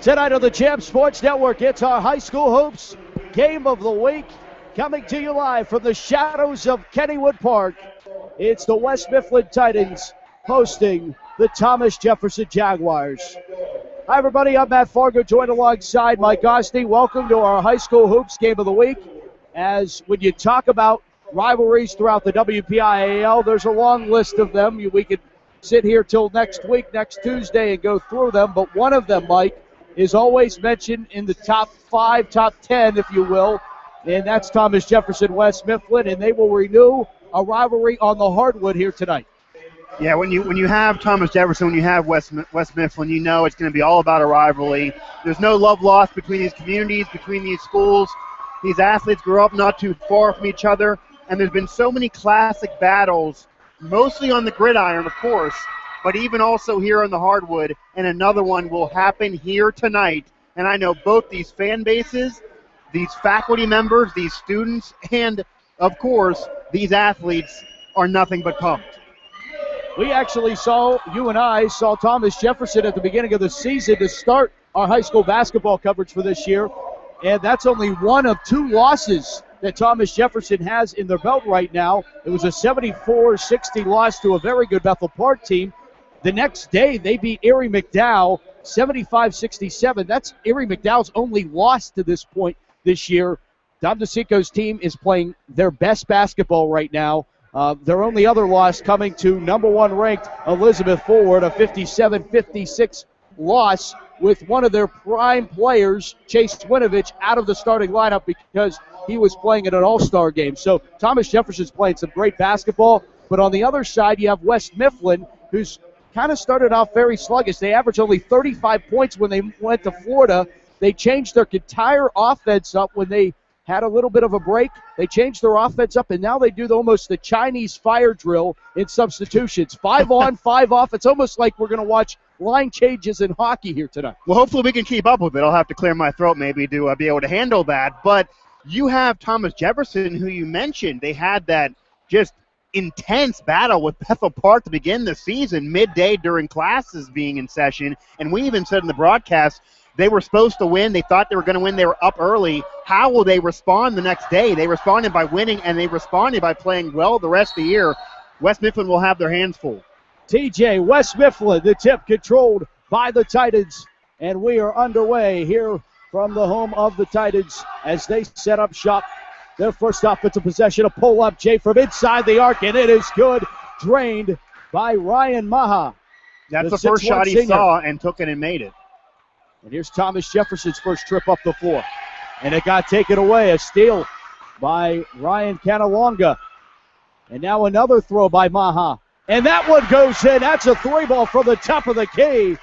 Tonight on the Champs Sports Network, it's our high school hoops game of the week. Coming to you live from the shadows of Kennywood Park. It's the West Mifflin Titans hosting the Thomas Jefferson Jaguars. Hi, everybody. I'm Matt Fargo, joined alongside Mike Asti. Welcome to our high school hoops game of the week. As when you talk about rivalries throughout the WPIAL, there's a long list of them. We could sit here till next week, next Tuesday, and go through them. But one of them, Mike, is always mentioned in the top 5, top 10, if you will, and that's Thomas Jefferson West Mifflin, and they will renew a rivalry on the hardwood here tonight. Yeah, when you have Thomas Jefferson, when you have West Mifflin, you know it's going to be all about a rivalry. There's no love lost between these communities, between these schools. These athletes grew up not too far from each other, and there's been so many classic battles, mostly on the gridiron, of course, but even also here on the hardwood, and another one will happen here tonight. And I know both these fan bases, these faculty members, these students, and, of course, these athletes are nothing but pumped. We actually you and I saw Thomas Jefferson at the beginning of the season to start our high school basketball coverage for this year, and that's only one of 2 losses that Thomas Jefferson has in their belt right now. It was a 74-60 loss to a very good Bethel Park team. The next day, they beat Erie McDowell 75-67. That's Erie McDowell's only loss to this point this year. Dom DeSico's team is playing their best basketball right now. Their only other loss coming to number 1 ranked Elizabeth Forward, a 57-56 loss with one of their prime players, Chase Winovich, out of the starting lineup because he was playing in an all-star game. So Thomas Jefferson's playing some great basketball. But on the other side, you have West Mifflin, who's kind of started off very sluggish. They averaged only 35 points when they went to Florida. They changed their entire offense up when they had a little bit of a break. They changed their offense up, and now they do almost the Chinese fire drill in substitutions. 5 on, 5 off. It's almost like we're going to watch line changes in hockey here tonight. Well, hopefully we can keep up with it. I'll have to clear my throat maybe to be able to handle that. But you have Thomas Jefferson, who you mentioned. They had that just intense battle with Bethel Park to begin the season, midday during classes being in session. And we even said in the broadcast they were supposed to win. They thought they were going to win. They were up early. How will they respond the next day? They responded by winning, and they responded by playing well the rest of the year. West Mifflin will have their hands full. TJ, West Mifflin, the tip controlled by the Titans. And we are underway here from the home of the Titans as they set up shop. Their first offensive possession, a pull-up J from inside the arc, and it is good. Drained by Ryan Maha. That's the first shot he saw and took it and made it. And here's Thomas Jefferson's first trip up the floor. And it got taken away. A steal by Ryan Canalonga. And now another throw by Maha. And that one goes in. That's a 3-ball from the top of the key.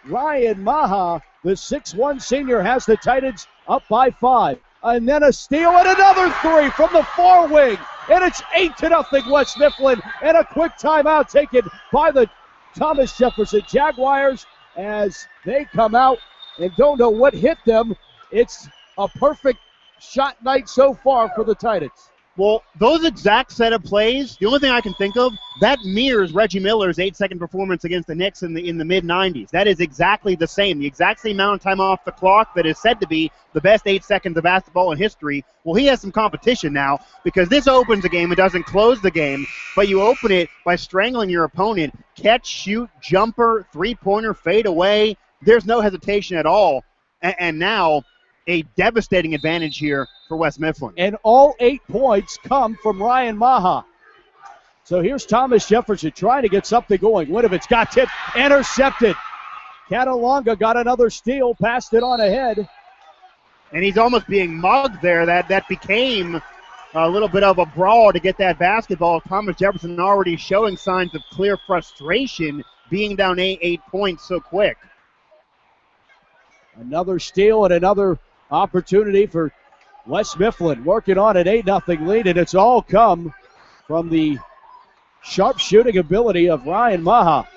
Ryan Maha, the 6'1 senior, has the Titans up by 5. And then a steal and another 3 from the far wing. And it's 8-0 West Mifflin. And a quick timeout taken by the Thomas Jefferson Jaguars as they come out and don't know what hit them. It's a perfect shot night so far for the Titans. Well, those exact set of plays, the only thing I can think of, that mirrors Reggie Miller's 8-second performance against the Knicks in the mid-'90s. That is exactly the exact same amount of time off the clock that is said to be the best 8 seconds of basketball in history. Well, he has some competition now because this opens a game. It doesn't close the game, but you open it by strangling your opponent. Catch, shoot, jumper, three-pointer, fade away. There's no hesitation at all. And now a devastating advantage here for West Mifflin. And all 8 points come from Ryan Maha. So here's Thomas Jefferson trying to get something going. Winovich got tipped, intercepted. Catalonga got another steal, passed it on ahead. And he's almost being mugged there. That became a little bit of a brawl to get that basketball. Thomas Jefferson already showing signs of clear frustration being down 8 points so quick. Another steal and another opportunity for West Mifflin working on an 8-0 lead, and it's all come from the sharp shooting ability of Ryan Maha.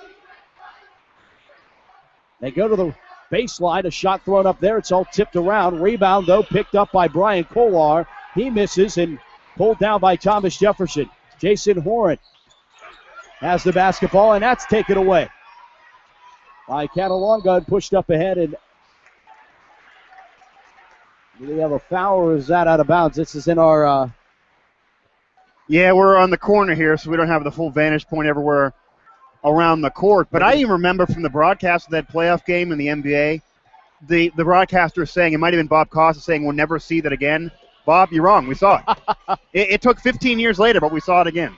They go to the baseline, a shot thrown up there. It's all tipped around. Rebound, though, picked up by Brian Kolar. He misses and pulled down by Thomas Jefferson. Jason Horan has the basketball, and that's taken away by Catalonga and pushed up ahead, and Do we have a foul, or is that out of bounds? This is in our... Yeah, we're on the corner here, so we don't have the full vantage point everywhere around the court. But I even remember from the broadcast of that playoff game in the NBA, the broadcaster saying, it might have been Bob Costa saying, we'll never see that again. Bob, you're wrong. We saw it. It took 15 years later, but we saw it again.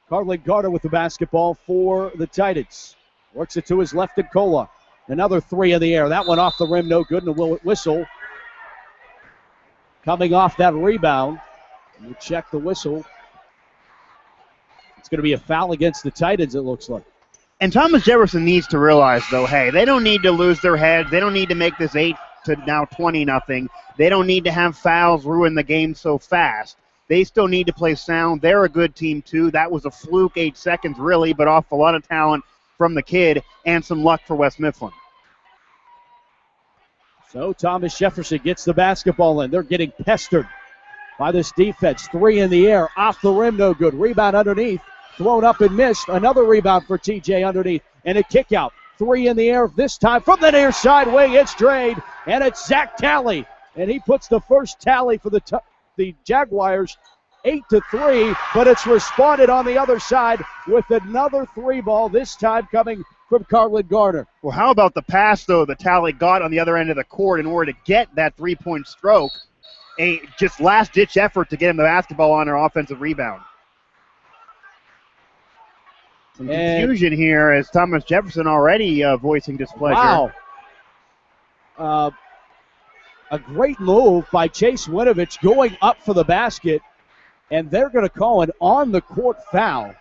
Carlin Gardner with the basketball for the Titans. Works it to his left and Kola. Another three in the air. That one off the rim, no good, and a whistle. Coming off that rebound. We'll check the whistle. It's going to be a foul against the Titans, it looks like. And Thomas Jefferson needs to realize, though, hey, they don't need to lose their heads. They don't need to make this 8 to now 20-0. They don't need to have fouls ruin the game so fast. They still need to play sound. They're a good team, too. That was a fluke 8 seconds, really, but off a lot of talent from the kid and some luck for West Mifflin. So Thomas Jefferson gets the basketball in. They're getting pestered by this defense. Three in the air. Off the rim, no good. Rebound underneath. Thrown up and missed. Another rebound for TJ underneath. And a kick out. Three in the air this time from the near side wing. It's drained. And it's Zach Talley. And he puts the first tally for the Jaguars. 8-3, but it's responded on the other side with another three ball, this time coming from Carlin Gardner. Well, how about the pass, though, that Talley got on the other end of the court in order to get that three-point stroke? A just last-ditch effort to get him the basketball on our offensive rebound. Some confusion here as Thomas Jefferson already voicing displeasure. Wow. A great move by Chase Winovich going up for the basket. And they're going to call an on-the-court foul.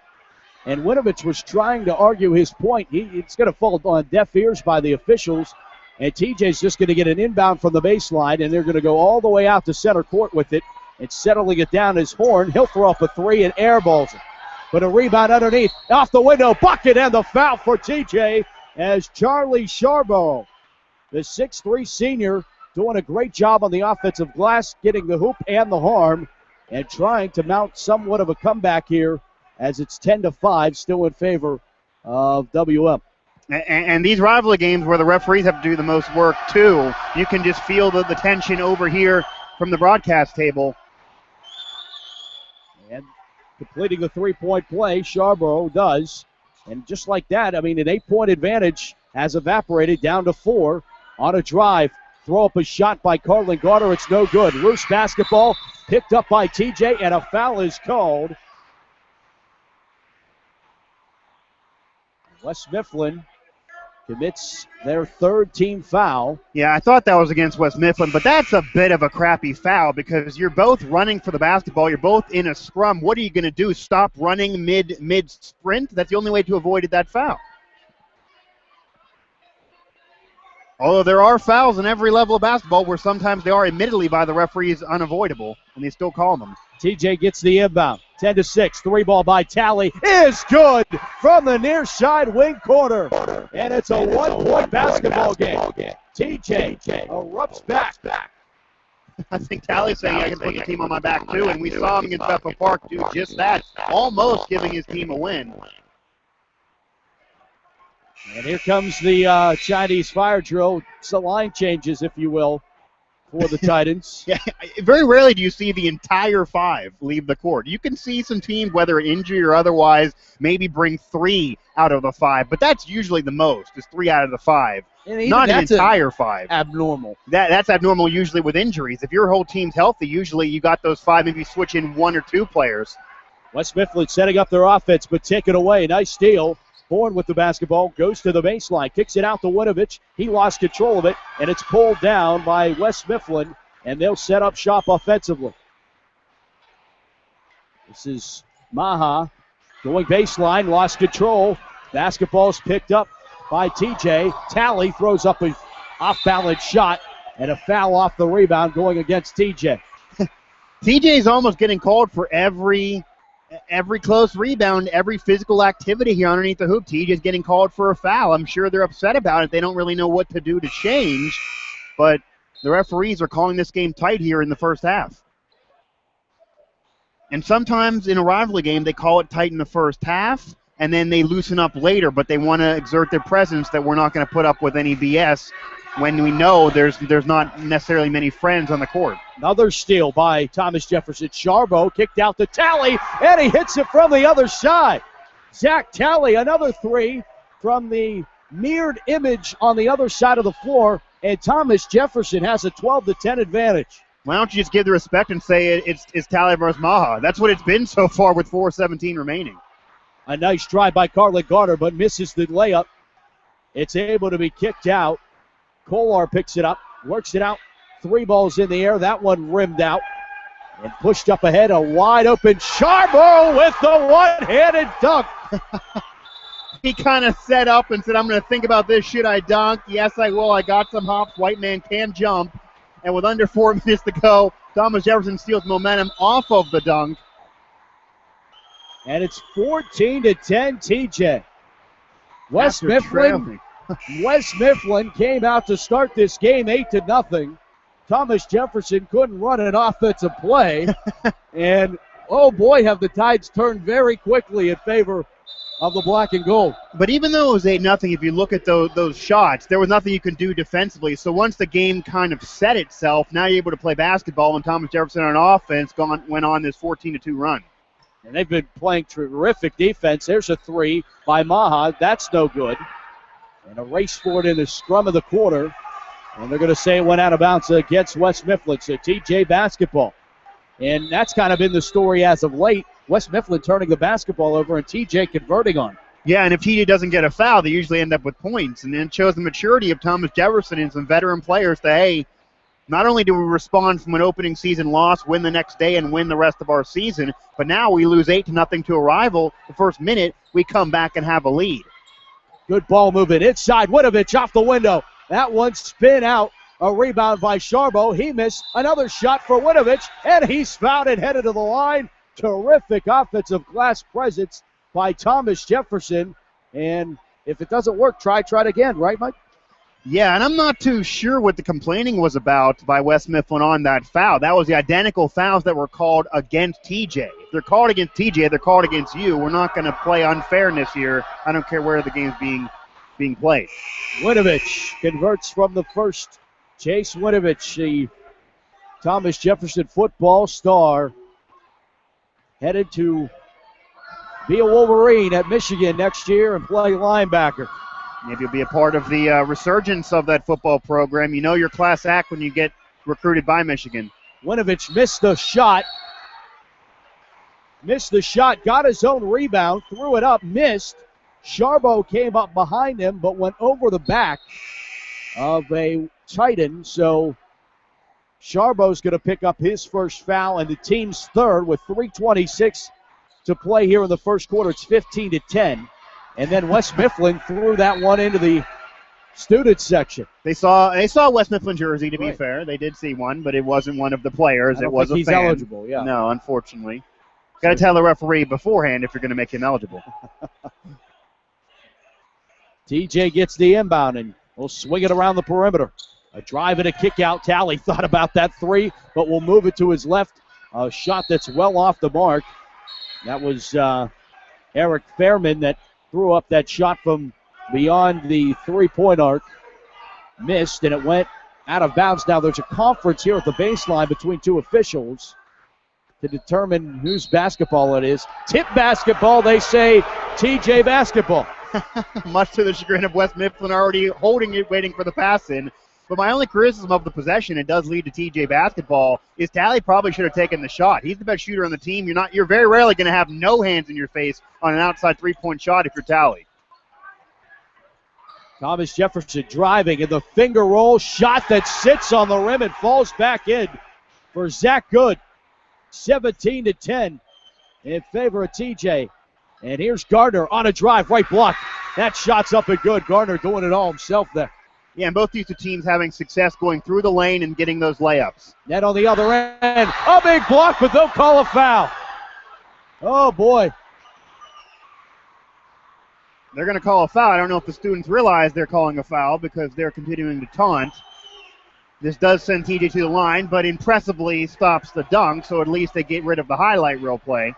And Winovich was trying to argue his point. It's going to fall on deaf ears by the officials. And TJ's just going to get an inbound from the baseline, and they're going to go all the way out to center court with it. And settling it down is Horn. He'll throw up a three and airballs it. But a rebound underneath. Off the window. Bucket and the foul for TJ as Charlie Charbonneau, the 6'3 senior, doing a great job on the offensive glass, getting the hoop and the harm, and trying to mount somewhat of a comeback here as it's 10-5, still in favor of WM. And these rivalry games where the referees have to do the most work, too, you can just feel the tension over here from the broadcast table. And completing the three-point play, Charbonneau does. And just like that, I mean, an 8-point advantage has evaporated down to 4 on a drive. Throw up a shot by Carlin Gardner. It's no good. Loose basketball picked up by TJ, and a foul is called. West Mifflin commits their third team foul. Yeah, I thought that was against West Mifflin, but that's a bit of a crappy foul because you're both running for the basketball. You're both in a scrum. What are you going to do? Stop running mid-sprint? That's the only way to avoid that foul. Although there are fouls in every level of basketball where sometimes they are admittedly by the referees unavoidable, and they still call them. TJ gets the inbound. 10-6. Three ball by Talley is good from the near side wing corner. And it's a 1-point basketball game. TJ erupts back. I think Talley's saying I can put the team on my back too, and we saw him against Bethel Park do just that, almost giving his team a win. And here comes the Chinese fire drill. It's the line changes, if you will, for the Titans. Yeah, very rarely do you see the entire 5 leave the court. You can see some teams, whether injury or otherwise, maybe bring 3 out of the 5, but that's usually the most, is 3 out of the 5. Not an entire 5. Abnormal. That's abnormal usually with injuries. If your whole team's healthy, usually you got those 5, maybe switch in 1 or 2 players. West Mifflin setting up their offense, but taken away. Nice steal. Horn with the basketball, goes to the baseline, kicks it out to Winovich. He lost control of it, and it's pulled down by West Mifflin, and they'll set up shop offensively. This is Maha going baseline, lost control. Basketball's picked up by TJ. Talley throws up an off-balance shot, and a foul off the rebound going against TJ. TJ's almost getting called for every close rebound, every physical activity here underneath the hoop. TJ's getting called for a foul. I'm sure they're upset about it. They don't really know what to do to change, but the referees are calling this game tight here in the first half. And sometimes in a rivalry game, they call it tight in the first half, and then they loosen up later, but they want to exert their presence that we're not going to put up with any BS when we know there's not necessarily many friends on the court. Another steal by Thomas Jefferson. Charbo kicked out to Talley, and he hits it from the other side. Zach Talley, another three from the mirrored image on the other side of the floor, and Thomas Jefferson has a 12-10 advantage. Why don't you just give the respect and say it's Talley versus Maha? That's what it's been so far with 4:17 remaining. A nice drive by Carlin Garner, but misses the layup. It's able to be kicked out. Kolar picks it up, works it out. 3 balls in the air. That one rimmed out and pushed up ahead. A wide open Charbo with the one-handed dunk. He kind of set up and said, I'm going to think about this. Should I dunk? Yes, I will. I got some hops. White man can jump. And with under 4 minutes to go, Thomas Jefferson steals momentum off of the dunk. And it's 14-10 TJ. West Mifflin came out to start this game 8-0. Thomas Jefferson couldn't run an offensive play. And, oh boy, have the Tides turned very quickly in favor of the black and gold. But even though it was 8-0, if you look at those shots, there was nothing you could do defensively. So once the game kind of set itself, now you're able to play basketball, and Thomas Jefferson on offense went on this 14-2 run. And they've been playing terrific defense. There's a three by Maha. That's no good. And a race for it in the scrum of the quarter. And they're going to say it went out of bounds against West Mifflin. So TJ basketball. And that's kind of been the story as of late. West Mifflin turning the basketball over and TJ converting on. Yeah, and if TJ doesn't get a foul, they usually end up with points. And then it shows the maturity of Thomas Jefferson and some veteran players to, hey, not only do we respond from an opening season loss, win the next day, and win the rest of our season, but now we lose 8-0 to a rival. The first minute, we come back and have a lead. Good ball movement inside. Winovich off the window. That one spin out. A rebound by Charbo. He missed another shot for Winovich, and he's fouled and headed to the line. Terrific offensive glass presence by Thomas Jefferson. And if it doesn't work, try it again, right, Mike? Yeah, and I'm not too sure what the complaining was about by West Mifflin on that foul. That was the identical fouls that were called against TJ. If they're called against TJ, they're called against you. We're not going to play unfairness here. I don't care where the game's being played. Winovich converts from the first. Chase Winovich, the Thomas Jefferson football star, headed to be a Wolverine at Michigan next year and play linebacker. Maybe you'll be a part of the resurgence of that football program. You know your class act when you get recruited by Michigan. Winovich missed the shot. Got his own rebound, threw it up, missed. Charbo came up behind him, but went over the back of a Titan. So Charbo's going to pick up his first foul and the team's third with 3:26 to play here in the first quarter. It's 15-10. And then West Mifflin threw that one into the student section. They saw West Mifflin jersey, to be fair. They did see one, but it wasn't one of the players. It was a fan. He's eligible, yeah. No, unfortunately. Got to tell the referee beforehand if you're going to make him eligible. TJ gets the inbound and will swing it around the perimeter. A drive and a kick out. Talley thought about that three, but will move it to his left. A shot that's well off the mark. That was Eric Fairman that threw up that shot from beyond the three-point arc. Missed, and it went out of bounds. Now there's a conference here at the baseline between two officials to determine whose basketball it is. Tip basketball, they say TJ basketball. Much to the chagrin of West Mifflin, already holding it, waiting for the pass in. But my only criticism of the possession, it does lead to TJ basketball, is Talley probably should have taken the shot. He's the best shooter on the team. You're very rarely going to have no hands in your face on an outside three-point shot if you're Talley. Thomas Jefferson driving, and the finger roll shot that sits on the rim and falls back in for Zach Good. 17-10 in favor of TJ. And here's Gardner on a drive, right block. That shot's up and good. Gardner doing it all himself there. Yeah, and both these two teams having success going through the lane and getting those layups. Net on the other end. A big block, but they'll call a foul. Oh, boy. They're going to call a foul. I don't know if the students realize they're calling a foul because they're continuing to taunt. This does send TJ to the line, but impressively stops the dunk, so at least they get rid of the highlight reel play.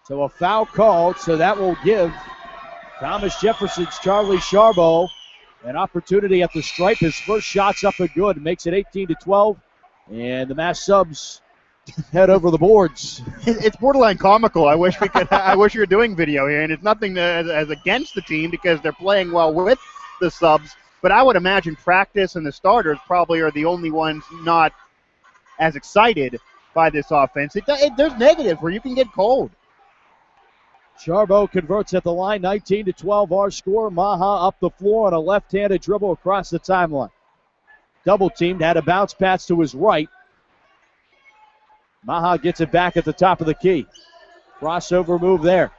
So a foul called, so that will give Thomas Jefferson's Charlie Charbot. An opportunity at the stripe. His first shot's up and good. Makes it 18-12. And the Mass Subs head over the boards. It's borderline comical. I wish we could. I wish we were doing video here, and it's nothing as against the team because they're playing well with the subs. But I would imagine practice and the starters probably are the only ones not as excited by this offense. There's negatives where you can get cold. Charbot converts at the line, 19-12 our score. Maha up the floor on a left-handed dribble across the timeline. Double teamed, had a bounce pass to his right. Maha gets it back at the top of the key. Crossover move there.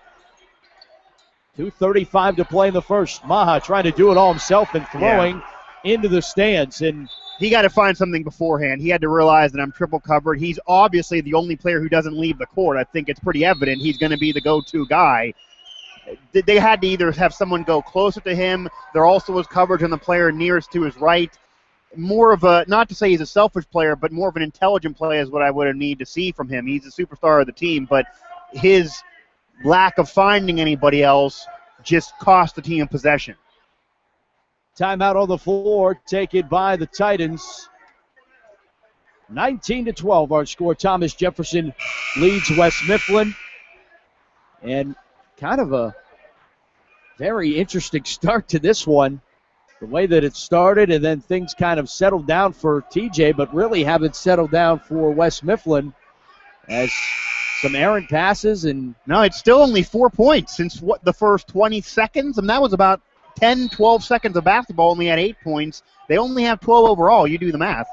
2:35 to play in the first. Maha trying to do it all himself and throwing into the stands. And he got to find something beforehand. He had to realize that I'm triple covered. He's obviously the only player who doesn't leave the court. I think it's pretty evident he's going to be the go-to guy. They had to either have someone go closer to him. There also was coverage on the player nearest to his right. More of a, not to say he's a selfish player, but more of an intelligent player is what I would have needed to see from him. He's a superstar of the team, but his lack of finding anybody else just cost the team possession. Timeout on the floor taken by the Titans. 19-12 our score. Thomas Jefferson leads West Mifflin. And kind of a very interesting start to this one. The way that it started, and then things kind of settled down for TJ, but really haven't settled down for West Mifflin as some errant passes. And no, it's still only 4 points since the first 20 seconds, and that was about 10, 12 seconds of basketball, only had 8 points. They only have 12 overall. You do the math.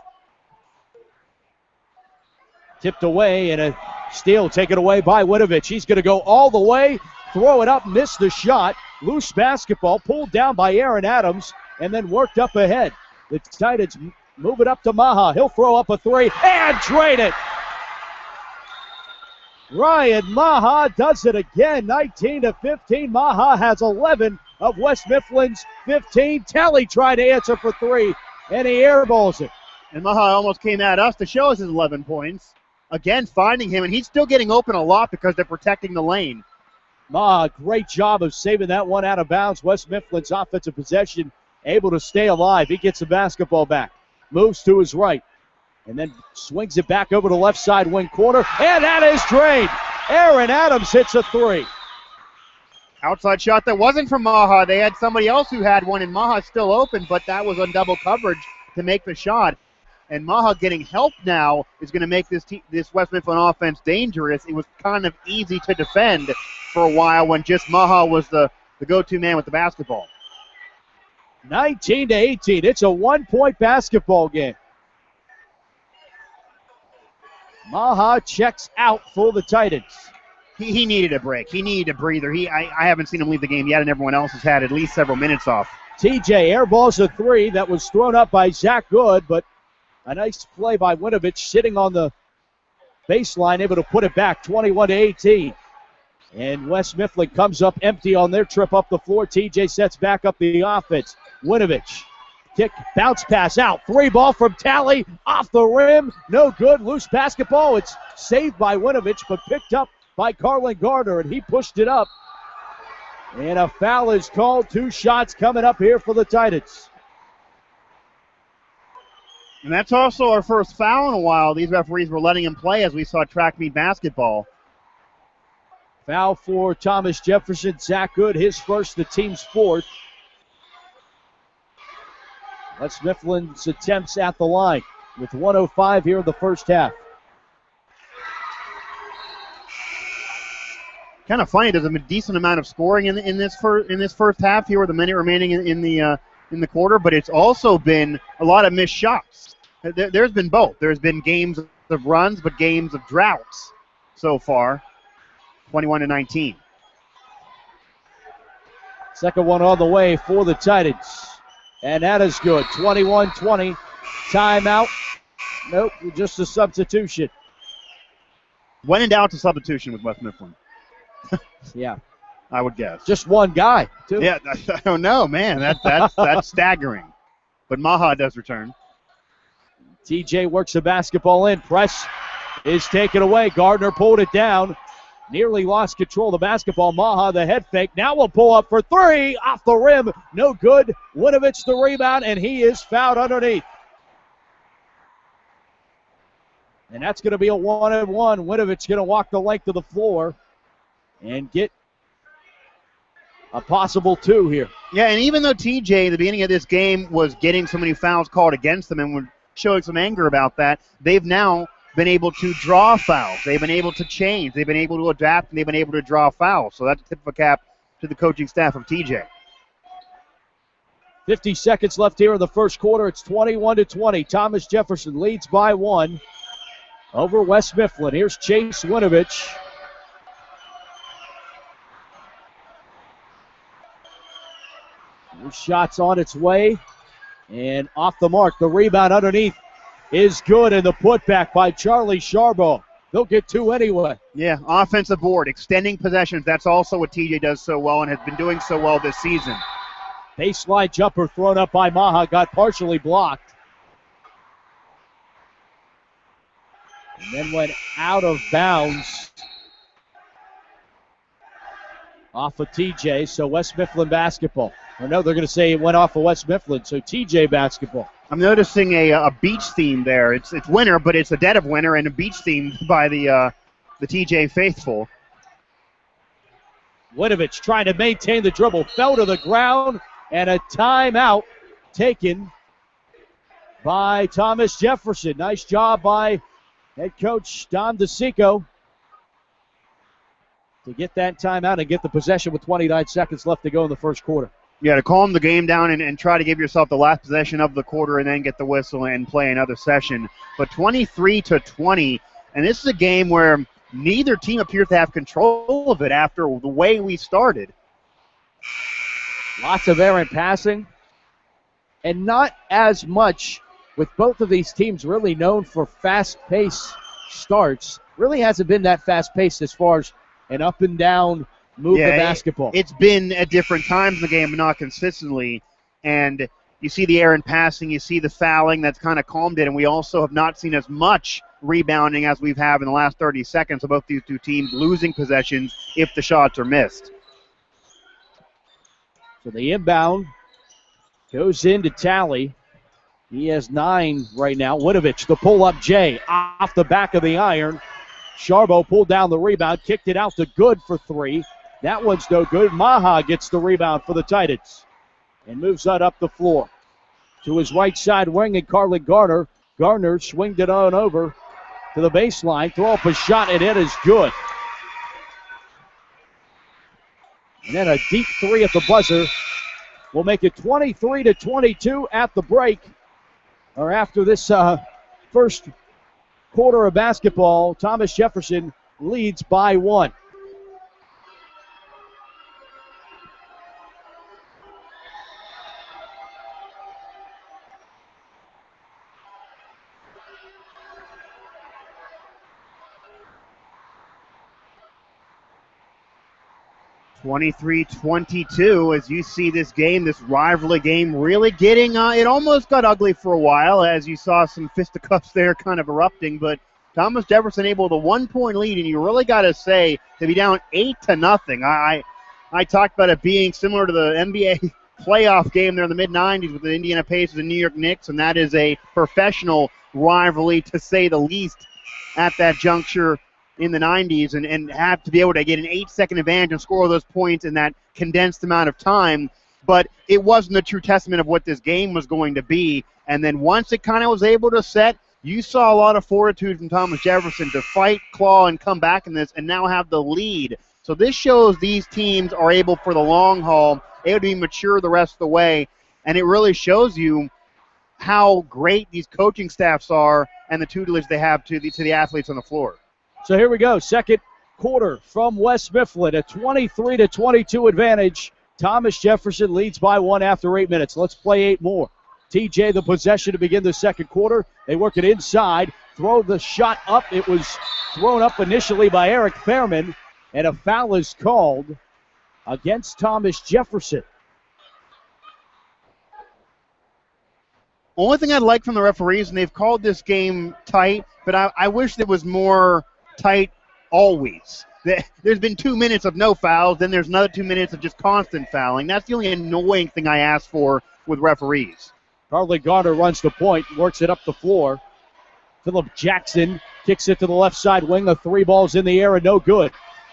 Tipped away, and a steal taken away by Winovich. He's going to go all the way, throw it up, miss the shot. Loose basketball pulled down by Aaron Adams, and then worked up ahead. The Titans move it up to Maha. He'll throw up a three and drain it. Ryan Maha does it again, 19-15. Maha has 11 of West Mifflin's 15. Talley tried to answer for three, and he airballs it. And Maha almost came at us to show us his 11 points. Again, finding him, and he's still getting open a lot because they're protecting the lane. Maha, great job of saving that one out of bounds. West Mifflin's offensive possession able to stay alive. He gets the basketball back. Moves to his right. And then swings it back over to left side wing corner. And that is drained. Aaron Adams hits a three. Outside shot that wasn't from Maha. They had somebody else who had one, and Maha's still open, but that was on double coverage to make the shot. And Maha getting help now is going to make this West Mifflin offense dangerous. It was kind of easy to defend for a while when just Maha was the go-to man with the basketball. 19-18. It's a 1-point basketball game. Maha checks out for the Titans. He needed a break. He needed a breather. I haven't seen him leave the game yet, and everyone else has had at least several minutes off. TJ airballs a three that was thrown up by Zach Good, but a nice play by Winovich sitting on the baseline, able to put it back 21-18. And West Mifflin comes up empty on their trip up the floor. TJ sets back up the offense. Winovich, kick, bounce pass out. Three ball from Talley, off the rim. No good, loose basketball. It's saved by Winovich, but picked up by Carlin Gardner, and he pushed it up. And a foul is called. 2 shots coming up here for the Titans. And that's also our first foul in a while. These referees were letting him play as we saw track meet basketball. Foul for Thomas Jefferson. Zach Good, his first, the team's fourth. West Mifflin's attempts at the line with 1:05 here in the first half. Kind of funny. There's a decent amount of scoring in this first half here with a minute remaining in the quarter, but it's also been a lot of missed shots. There's been both. There's been games of runs, but games of droughts so far. 21-19. Second one on the way for the Titans. And that is good. 21-20. Timeout. Nope, just a substitution. When in doubt, it's a substitution with West Mifflin. Yeah. I would guess. Just one guy, too. Yeah, I don't know, man. That's staggering. But Maha does return. TJ works the basketball in. Press is taken away. Gardner pulled it down. nearly lost control of the basketball. Maha, the head fake. Now will pull up for three. Off the rim. No good. Winovich the rebound, and he is fouled underneath. And that's going to be a 1-and-1. Winovich going to walk the length of the floor and get a possible 2 here. Yeah, and even though TJ, at the beginning of this game, was getting so many fouls called against them and were showing some anger about that, they've now been able to draw fouls. They've been able to change. They've been able to adapt, and they've been able to draw fouls. So that's a tip of a cap to the coaching staff of TJ. 50 seconds left here in the first quarter. It's 21-20. Thomas Jefferson leads by 1 over West Mifflin. Here's Chase Winovich. Shots on its way and off the mark. The rebound underneath is good, and the putback by Charlie Sharbo. They'll get 2 anyway. Yeah, offensive board, extending possessions. That's also what TJ does so well and has been doing so well this season. Baseline jumper thrown up by Maha, got partially blocked. And then went out of bounds off of TJ, so West Mifflin basketball. Or no, they're going to say it went off of West Mifflin, so TJ basketball. I'm noticing a beach theme there. It's winter, but it's the dead of winter, and a beach theme by the TJ faithful. Winovich trying to maintain the dribble, fell to the ground, and a timeout taken by Thomas Jefferson. Nice job by head coach Don DeSico to get that timeout and get the possession with 29 seconds left to go in the first quarter. Yeah, to calm the game down and try to give yourself the last possession of the quarter and then get the whistle and play another session. But 23-20, and this is a game where neither team appears to have control of it after the way we started. Lots of errant passing, and not as much with both of these teams really known for fast-paced starts. Really hasn't been that fast-paced as far as an up and down move the basketball. It's been at different times in the game, but not consistently. And you see the errant passing, you see the fouling that's kind of calmed it, and we also have not seen as much rebounding as we've had in the last 30 seconds of both these two teams losing possessions if the shots are missed. So the inbound goes into Tally. He has 9 right now. Winovich, the pull-up J, off the back of the iron. Sharbo pulled down the rebound, kicked it out to Good for 3. That one's no good. Maha gets the rebound for the Titans and moves that up the floor. To his right side wing, and Carlin Garner. Garner swinged it on over to the baseline. Throw up a shot, and it is good. And then a deep 3 at the buzzer will make it 23-22 at the break, or after this first quarter of basketball. Thomas Jefferson leads by 1. (23-22) as you see this game, this rivalry game really getting, it almost got ugly for a while as you saw some fisticuffs there kind of erupting, but Thomas Jefferson able to 1-point lead, and you really got to say to be down 8-0. I talked about it being similar to the NBA playoff game there in the mid-90s with the Indiana Pacers and New York Knicks, and that is a professional rivalry to say the least at that juncture in the 90s, and have to be able to get an 8-second advantage and score those points in that condensed amount of time. But it wasn't a true testament of what this game was going to be. And then once it kind of was able to set, you saw a lot of fortitude from Thomas Jefferson to fight, claw, and come back in this and now have the lead. So this shows these teams are able for the long haul, able to be mature the rest of the way. And it really shows you how great these coaching staffs are and the tutelage they have to the athletes on the floor. So here we go, second quarter from West Mifflin, a 23-22 advantage. Thomas Jefferson leads by 1 after 8 minutes. Let's play 8 more. TJ the possession to begin the second quarter. They work it inside, throw the shot up. It was thrown up initially by Eric Fairman, and a foul is called against Thomas Jefferson. Only thing I'd like from the referees, and they've called this game tight, but I wish it was more tight always. There's been 2 minutes of no fouls, then there's another 2 minutes of just constant fouling. That's the only annoying thing I ask for with referees. Carly Garner runs the point, works it up the floor. Phillip Jackson kicks it to the left side wing. The 3 balls in the air and no good.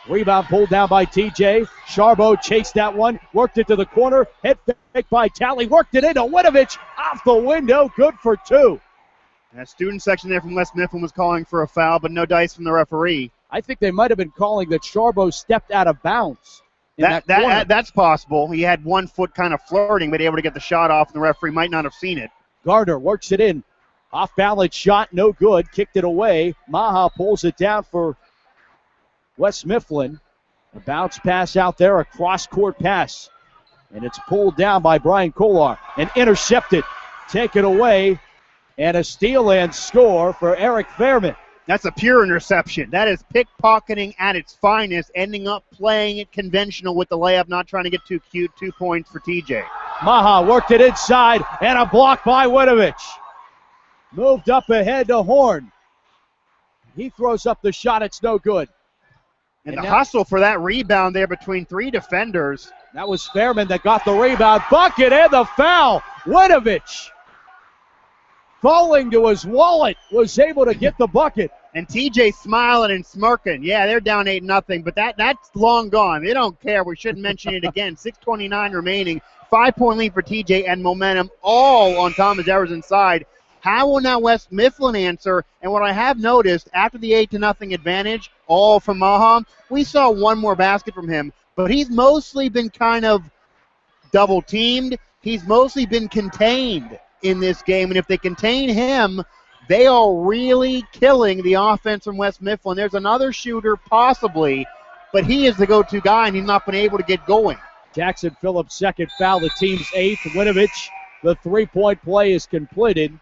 Rebound pulled down by TJ. Charbo chased that one, worked it to the corner. Head fake by Talley, worked it into Winovich. Off the window, good for 2. That student section there from West Mifflin was calling for a foul, but no dice from the referee. I think they might have been calling that Charbo stepped out of bounds. That's possible. He had 1 foot kind of flirting, but able to get the shot off, and the referee might not have seen it. Gardner works it in. Off balance shot, no good. Kicked it away. Maha pulls it down for West Mifflin. A bounce pass out there, a cross-court pass. And it's pulled down by Brian Kolar and intercepted. Taken away. And a steal and score for Eric Fairman. That's a pure interception. That is pickpocketing at its finest, ending up playing it conventional with the layup, not trying to get too cute. 2 points for TJ. Maha worked it inside, and a block by Winovich. Moved up ahead to Horn. He throws up the shot. It's no good. And the hustle for that rebound there between 3 defenders. That was Fairman that got the rebound. Bucket and the foul. Winovich, falling to his wallet, was able to get the bucket. And TJ smiling and smirking. Yeah, they're down 8-0, but that's long gone. They don't care. We shouldn't mention it again. 6:29 remaining. 5-point lead for TJ and momentum all on Thomas Jefferson's side. How will now West Mifflin answer? And what I have noticed, after the 8-0 advantage, all from Maha, we saw 1 more basket from him, but he's mostly been kind of double-teamed. He's mostly been contained in this game, and if they contain him, they are really killing the offense from West Mifflin. There's another shooter possibly, but he is the go-to guy, and he's not been able to get going. Jackson Phillips' second foul, the team's 8th. Winovich, the 3-point play is completed.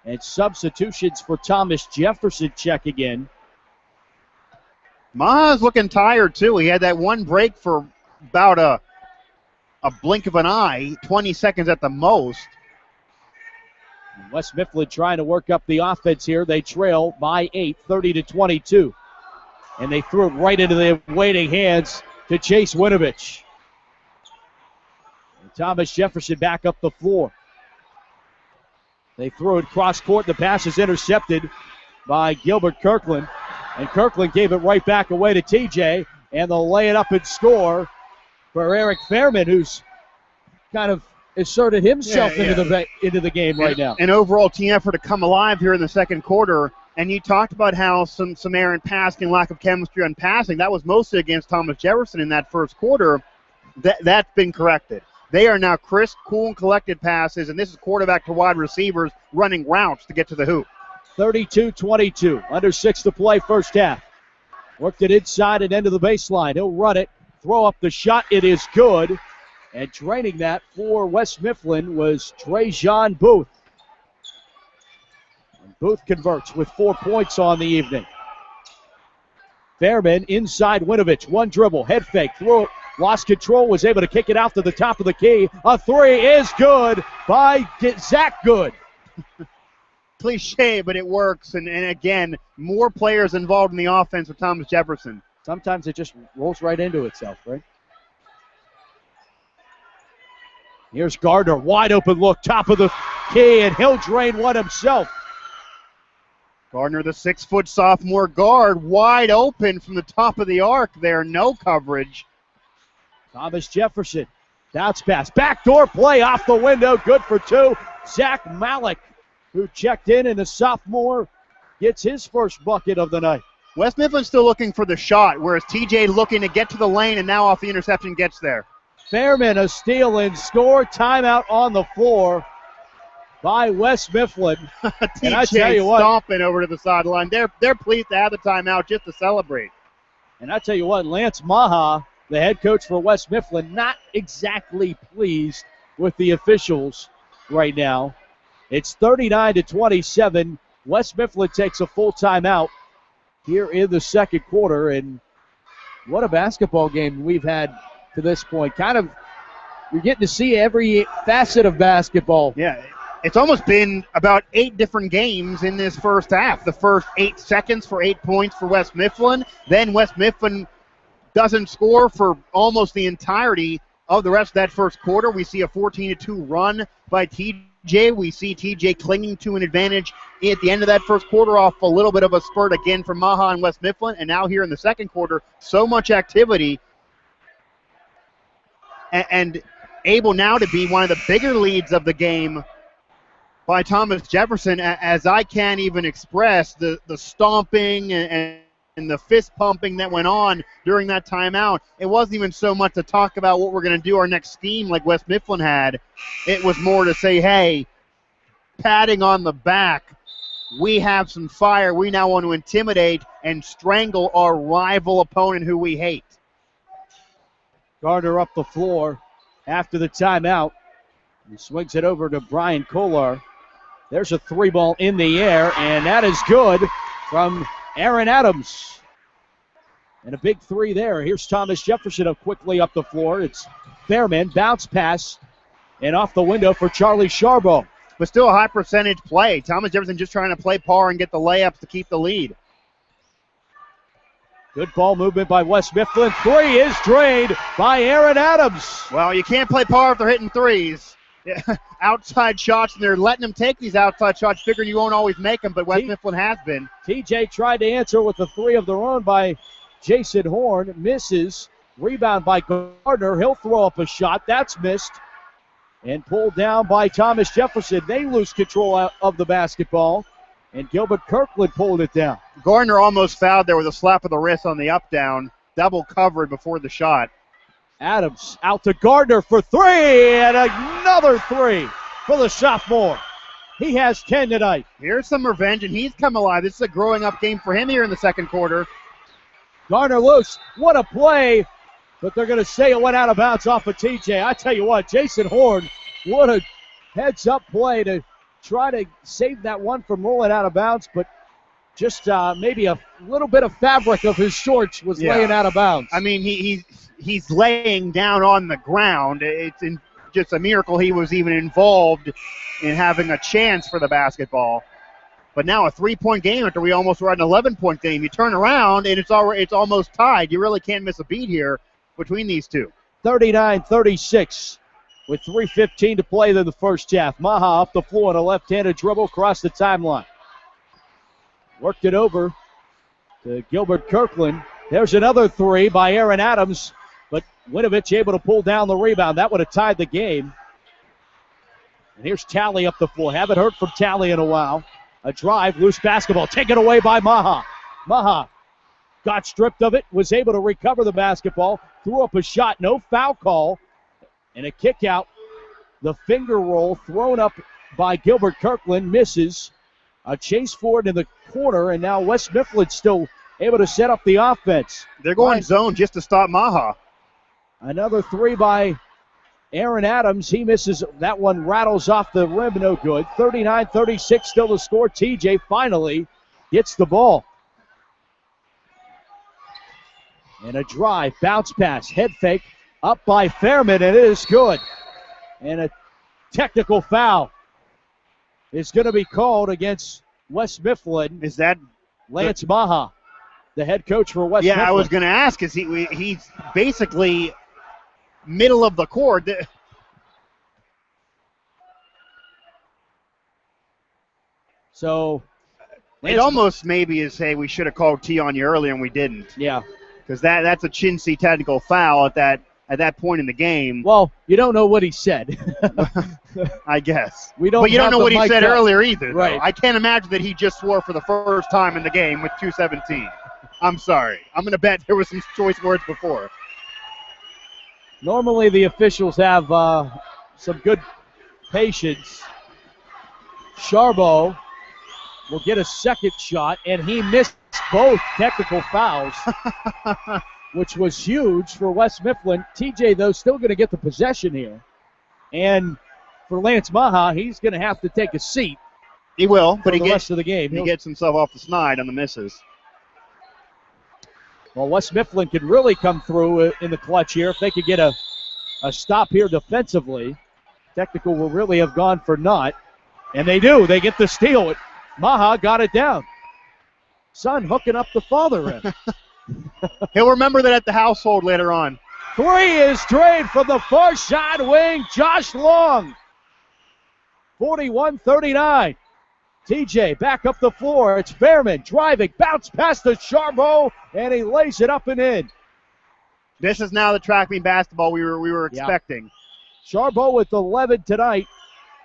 And substitutions for Thomas Jefferson check again. Maha's looking tired, too. He had that 1 break for about a blink of an eye, 20 seconds at the most. West Mifflin trying to work up the offense here. They trail by 8, 30-22. And they threw it right into the waiting hands to Chase Winovich. And Thomas Jefferson back up the floor. They threw it cross court. The pass is intercepted by Gilbert Kirkland. And Kirkland gave it right back away to TJ. And they'll lay it up and score for Eric Fairman, who's kind of asserted himself into the game right now. An overall team effort to come alive here in the second quarter. And you talked about how some errant passing, lack of chemistry on passing. That was mostly against Thomas Jefferson in that first quarter. That's been corrected. They are now crisp, cool, and collected passes, and this is quarterback to wide receivers running routes to get to the hoop. 32-22. Under 6 to play first half. Worked it inside and into the baseline. He'll run it, throw up the shot. It is good. And draining that for West Mifflin was Trajan Booth. And Booth converts with 4 points on the evening. Fairman inside Winovich. 1 dribble, head fake, throw it. Lost control, was able to kick it out to the top of the key. A 3 is good by Zach Good. Cliche, but it works. And again, more players involved in the offense with Thomas Jefferson. Sometimes it just rolls right into itself, right? Here's Gardner, wide open look, top of the key, and he'll drain one himself. Gardner, the 6-foot sophomore guard, wide open from the top of the arc there. No coverage. Thomas Jefferson, bounce pass, backdoor play off the window, good for 2. Zach Malik, who checked in, and the sophomore gets his first bucket of the night. West Mifflin's still looking for the shot, whereas TJ looking to get to the lane, and now off the interception gets there. Fairman, a steal and score. Timeout on the floor by West Mifflin. And I tell you what, stomping over to the sideline. They're pleased to have the timeout just to celebrate. And I tell you what, Lance Maha, the head coach for West Mifflin, not exactly pleased with the officials right now. It's 39-27. West Mifflin takes a full timeout here in the second quarter. And what a basketball game we've had to this point. Kind of, you're getting to see every facet of basketball. Yeah, it's almost been about 8 different games in this first half. The first 8 seconds for 8 points for West Mifflin. Then West Mifflin doesn't score for almost the entirety of the rest of that first quarter. We see a 14-2 run by TJ. We see TJ clinging to an advantage at the end of that first quarter off a little bit of a spurt again from Maha and West Mifflin. And now here in the second quarter, so much activity and able now to be one of the bigger leads of the game by Thomas Jefferson, as I can't even express the stomping and the fist pumping that went on during that timeout. It wasn't even so much to talk about what we're going to do our next scheme like West Mifflin had. It was more to say, hey, patting on the back, we have some fire. We now want to intimidate and strangle our rival opponent who we hate. Gardner up the floor after the timeout. He swings it over to Brian Kolar. There's a three ball in the air, and that is good from Aaron Adams. And a big three there. Here's Thomas Jefferson up quickly up the floor. It's Fairman, bounce pass, and off the window for Charlie Sharbo. But still a high percentage play. Thomas Jefferson just trying to play par and get the layups to keep the lead. Good ball movement by West Mifflin. Three is drained by Aaron Adams. Well, you can't play par if they're hitting threes. Outside shots, and they're letting them take these outside shots, figuring you won't always make them, but West Mifflin has been. TJ tried to answer with a three of their own by Jason Horn. Misses. Rebound by Gardner. He'll throw up a shot. That's missed. And pulled down by Thomas Jefferson. They lose control of the basketball. And Gilbert Kirkland pulled it down. Gardner almost fouled there with a slap of the wrist on the up-down. Double covered before the shot. Adams out to Gardner for three, and another three for the sophomore. He has 10 tonight. Here's some revenge, and he's come alive. This is a growing-up game for him here in the second quarter. Gardner loose. What a play, but they're going to say it went out of bounds off of TJ. I tell you what, Jason Horn, what a heads-up play to try to save that one from rolling out of bounds, but just maybe a little bit of fabric of his shorts was laying out of bounds. I mean, he's laying down on the ground. It's just a miracle he was even involved in having a chance for the basketball. But now a 3-point game after we almost were at an 11-point game. You turn around, and it's almost tied. You really can't miss a beat here between these two. 39-36 with 3:15 to play in the first half. Maha up the floor on a left-handed dribble across the timeline. Worked it over to Gilbert Kirkland. There's another three by Aaron Adams, but Winovich able to pull down the rebound. That would have tied the game. And here's Talley up the floor. Haven't heard from Talley in a while. A drive, loose basketball, taken away by Maha. Maha got stripped of it, was able to recover the basketball, threw up a shot, no foul call, and a kick out. The finger roll thrown up by Gilbert Kirkland, misses. A chase forward in the corner, and now West Mifflin still able to set up the offense. They're going zone just to stop Maha. Another three by Aaron Adams. He misses. That one rattles off the rim, no good. 39-36 still the score. TJ finally gets the ball. And a drive, bounce pass, head fake, up by Fairman, and it is good. And a technical foul is going to be called against West Mifflin. Is that Lance Maha, the head coach for West Mifflin? Yeah, I was going to ask, is he's basically middle of the court. So it almost maybe is, hey, we should have called T on you earlier and we didn't. Yeah. Because that's a chintzy technical foul at that point in the game. Well, you don't know what he said. I guess. But you don't know what he said earlier either. Right. Though. I can't imagine that he just swore for the first time in the game with 2:17. I'm sorry. I'm going to bet there was some choice words before. Normally the officials have some good patience. Sharbo will get a second shot, and he missed both technical fouls, which was huge for West Mifflin. TJ, though, still going to get the possession here. And for Lance Maha, he's going to have to take a seat. He will, but the rest of the game. He gets himself off the snide on the misses. Well, West Mifflin could really come through in the clutch here if they could get a stop here defensively. Technical will really have gone for naught. And they do. They get the steal. Maha got it down. Son hooking up the father in. He'll remember that at the household later on. Three is drained from the far side wing. Josh Long. 41-39. TJ back up the floor. It's Fairman driving. Bounce past the Charbot, and he lays it up and in. This is now the track meet basketball we were expecting. Charbot with 11 tonight.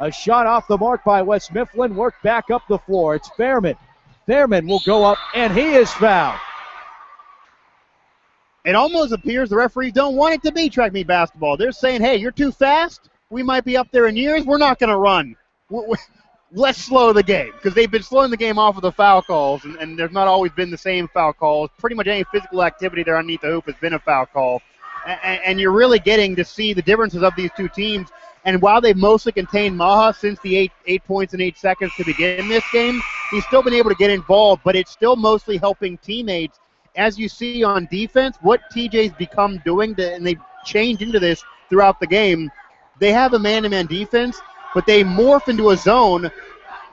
A shot off the mark by West Mifflin. Work back up the floor. It's Fairman. Fairman will go up, and he is fouled. It almost appears the referees don't want it to be track meet basketball. They're saying, hey, you're too fast. We might be up there in years. We're not going to run. Let's slow the game, because they've been slowing the game off of the foul calls, and there's not always been the same foul calls. Pretty much any physical activity there underneath the hoop has been a foul call. And you're really getting to see the differences of these two teams. And while they've mostly contained Maha since the 8 points in 8 seconds to begin this game, he's still been able to get involved, but it's still mostly helping teammates. As you see on defense, what TJ's become doing, and they've changed into this throughout the game, they have a man-to-man defense, but they morph into a zone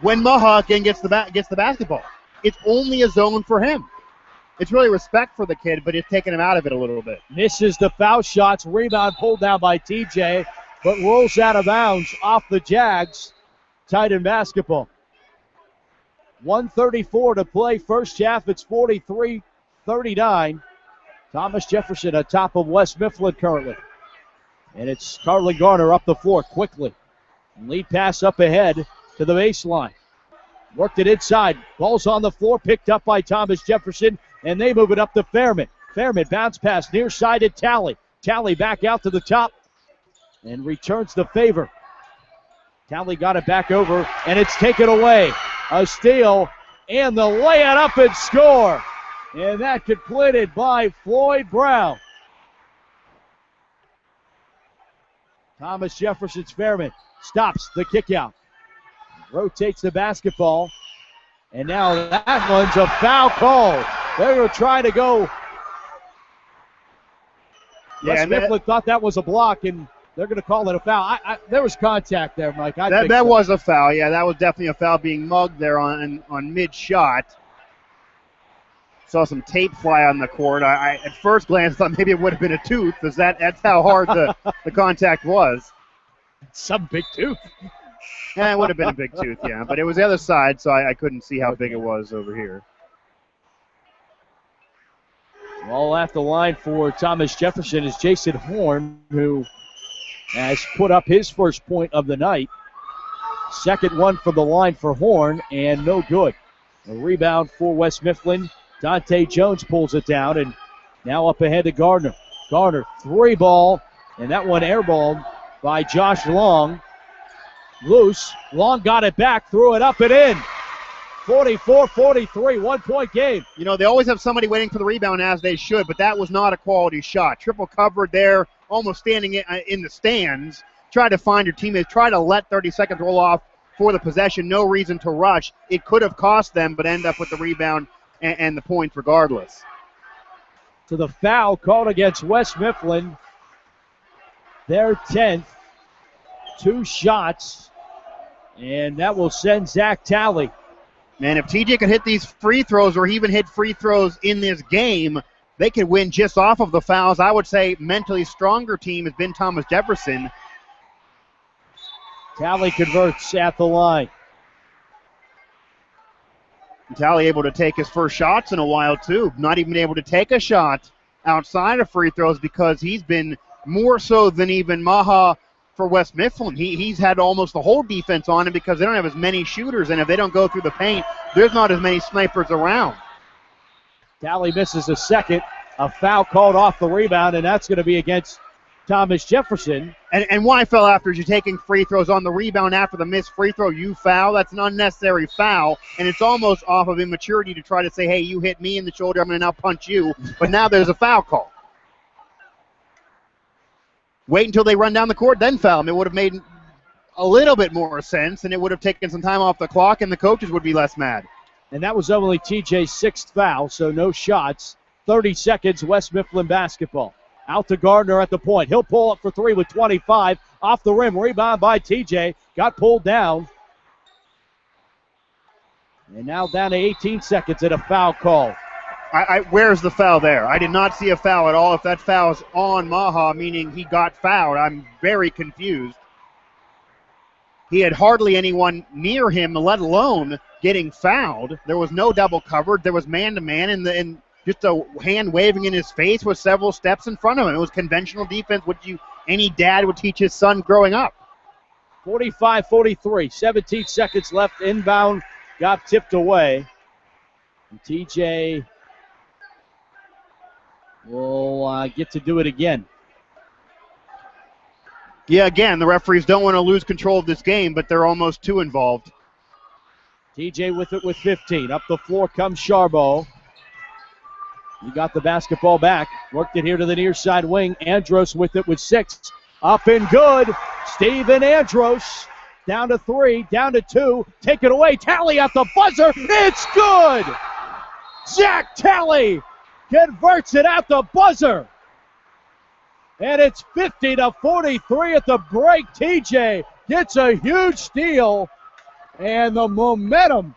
when Maha again gets the basketball. It's only a zone for him. It's really respect for the kid, but it's taking him out of it a little bit. Misses the foul shots. Rebound pulled down by TJ, but rolls out of bounds off the Jags. Titan basketball. 1:34 to play. First half, it's 43-39. Thomas Jefferson atop of West Mifflin currently. And it's Carlin Garner up the floor quickly. Lead pass up ahead to the baseline. Worked it inside. Ball's on the floor, picked up by Thomas Jefferson, and they move it up to Fairman. Fairman bounce pass near side to Talley. Talley back out to the top and returns the favor. Talley got it back over, and it's taken away. A steal, and the lay it up and score. And that completed by Floyd Brown. Thomas Jefferson's Fairman stops the kick out. Rotates the basketball. And now that one's a foul call. They're going to try to go. West Mifflin thought that was a block, and they're going to call it a foul. There was contact there, Mike. That was a foul. Yeah, that was definitely a foul, being mugged there on mid-shot. Saw some tape fly on the court. I at first glance thought maybe it would have been a tooth, because that's how hard the contact was. Some big tooth. Yeah, it would have been a big tooth, yeah. But it was the other side, so I couldn't see how big it was over here. All at the line for Thomas Jefferson is Jason Horn, who has put up his first point of the night. Second one from the line for Horn, and no good. A rebound for West Mifflin. Dante Jones pulls it down, and now up ahead to Gardner. Gardner, three ball, and that one airballed by Josh Long. Loose. Long got it back, threw it up and in. 44-43, 1 point game. You know, they always have somebody waiting for the rebound, as they should, but that was not a quality shot. Triple covered there, almost standing in the stands. Try to find your teammates. Try to let 30 seconds roll off for the possession. No reason to rush. It could have cost them, but end up with the rebound and the points regardless. To the foul called against West Mifflin. Their 10th. 2 shots. And that will send Zach Talley. Man, if TJ could hit these free throws, or even hit free throws in this game, they could win just off of the fouls. I would say mentally stronger team has been Thomas Jefferson. Talley converts at the line. Talley able to take his first shots in a while, too. Not even able to take a shot outside of free throws, because he's been more so than even Maha for West Mifflin. He's had almost the whole defense on him, because they don't have as many shooters, and if they don't go through the paint, there's not as many snipers around. Talley misses a second. A foul called off the rebound, and that's going to be against Thomas Jefferson. And why foul after you're taking free throws on the rebound after the missed free throw? You foul. That's an unnecessary foul, and it's almost off of immaturity to try to say, hey, you hit me in the shoulder, I'm going to now punch you. But now there's a foul call. Wait until they run down the court, then foul him. It would have made a little bit more sense, and it would have taken some time off the clock, and the coaches would be less mad. And that was only TJ's 6th foul, so no shots. 30 seconds, West Mifflin basketball. Out to Gardner at the point. He'll pull up for 3 with 25. Off the rim, rebound by TJ. Got pulled down. And now down to 18 seconds and a foul call. Where's the foul there? I did not see a foul at all. If that foul's on Maha, meaning he got fouled, I'm very confused. He had hardly anyone near him, let alone getting fouled. There was no double coverage. There was man-to-man, and just a hand waving in his face with several steps in front of him. It was conventional defense, what any dad would teach his son growing up. 45-43, 17 seconds left. Inbound got tipped away. And TJ will get to do it again. Yeah, again, the referees don't want to lose control of this game, but they're almost too involved. TJ with it with 15. Up the floor comes Charbo. He got the basketball back. Worked it here to the near side wing. Andros with it with 6. Up and good. Steven Andros down to 3, down to 2. Take it away. Talley at the buzzer. It's good. Zach Talley converts it at the buzzer. And it's 50-43 at the break. TJ gets a huge steal. And the momentum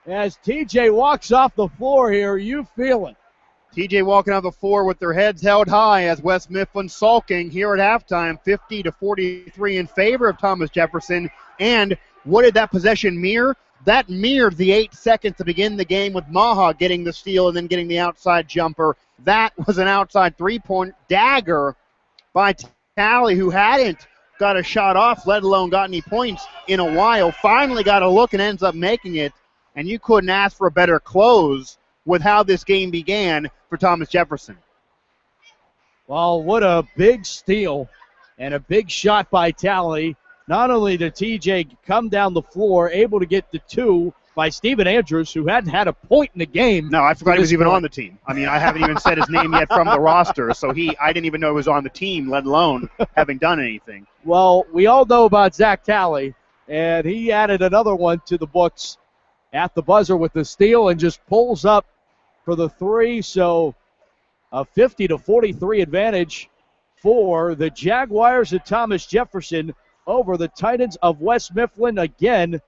as TJ walks off the floor here, you feel it. TJ walking off the floor with their heads held high as West Mifflin sulking here at halftime, 50-43 in favor of Thomas Jefferson. And what did that possession mirror? That mirrored the 8 seconds to begin the game with Maha getting the steal and then getting the outside jumper. That was an outside three-point dagger by Talley, who hadn't got a shot off, let alone got any points in a while. Finally got a look and ends up making it. And you couldn't ask for a better close with how this game began for Thomas Jefferson. Well, what a big steal and a big shot by Talley. Not only did TJ come down the floor, able to get the 2 by Steven Andrews, who hadn't had a point in the game. No, I forgot he was even on the team. I mean, I haven't even said his name yet from the roster, so I didn't even know he was on the team, let alone having done anything. Well, we all know about Zach Talley, and he added another one to the books at the buzzer with the steal and just pulls up for the 3. So a 50-43 advantage for the Jaguars of Thomas Jefferson over the Titans of West Mifflin. Again,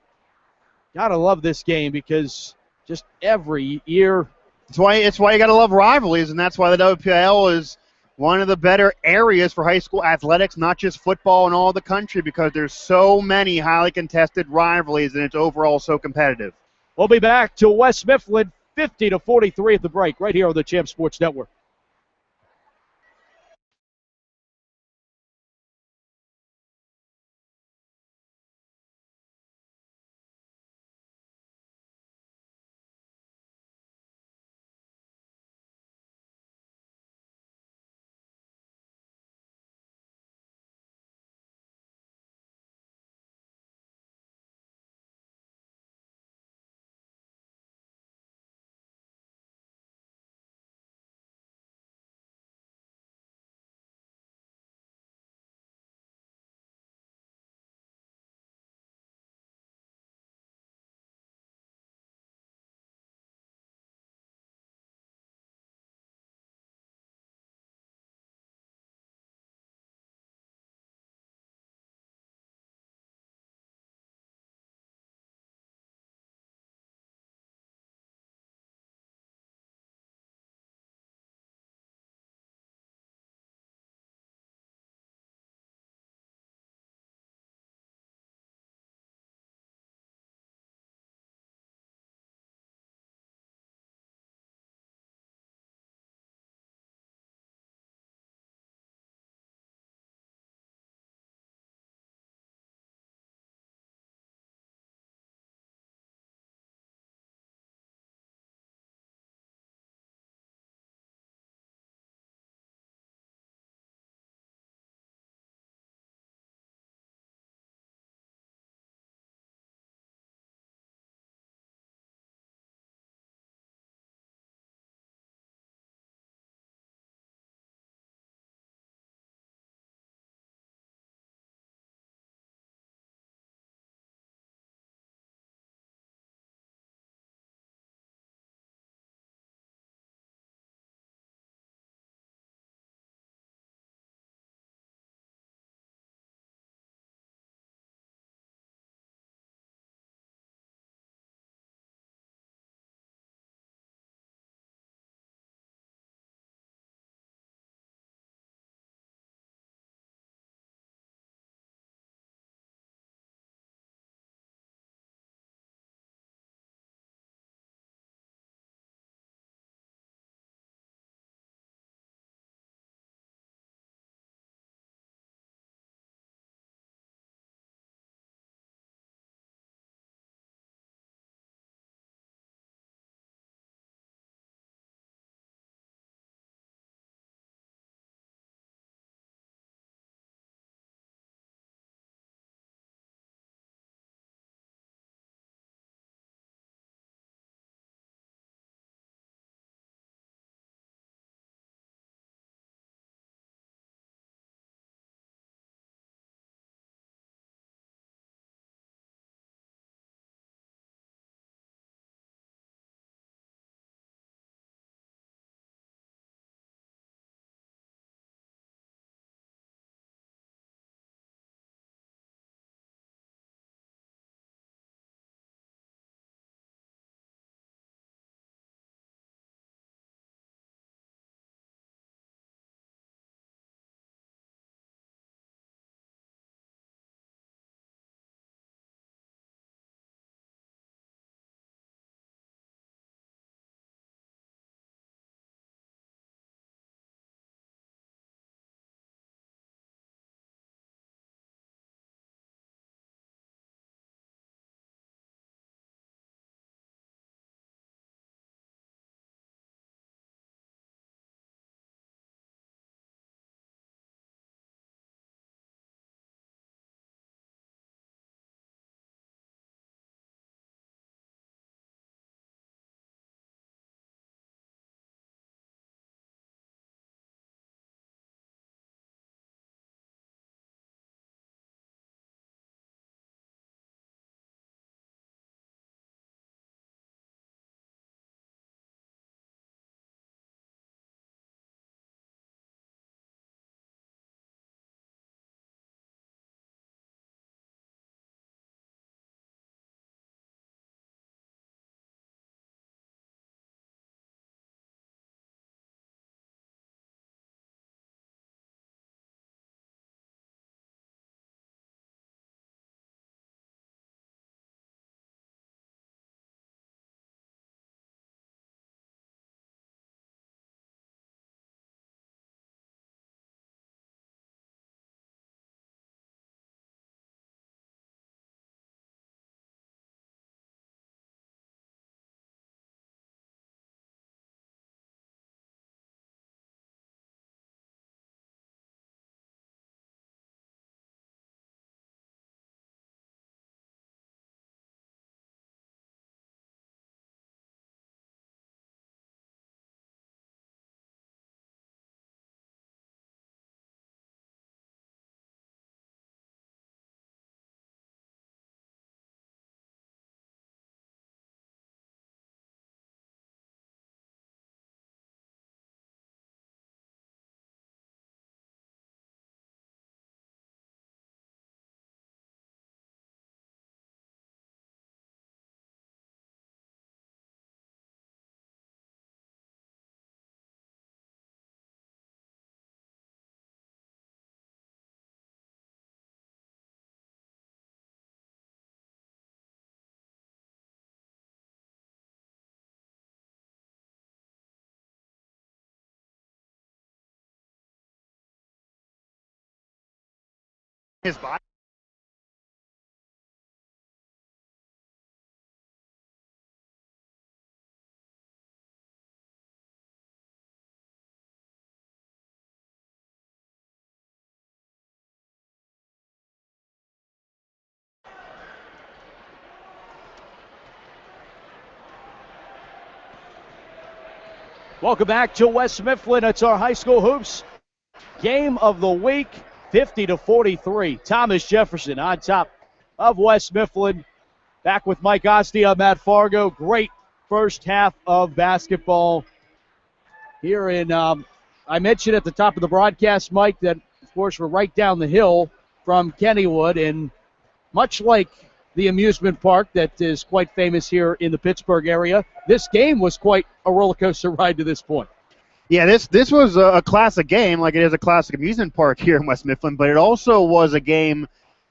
gotta love this game because just every year. It's why you gotta love rivalries, and that's why the WPIL is one of the better areas for high school athletics, not just football in all the country, because there's so many highly contested rivalries and it's overall so competitive. We'll be back to West Mifflin, 50-43 at the break, right here on the Champ Sports Network. his body. Welcome back to West Mifflin. It's our high school hoops game of the week, 50-43. Thomas Jefferson on top of West Mifflin. Back with Mike Asti. I'm Matt Fargo. Great first half of basketball here in, I mentioned at the top of the broadcast, Mike, that, of course, we're right down the hill from Kennywood, and much like the amusement park that is quite famous here in the Pittsburgh area, this game was quite a roller coaster ride to this point. Yeah, this was a classic game, like it is a classic amusement park here in West Mifflin, but it also was a game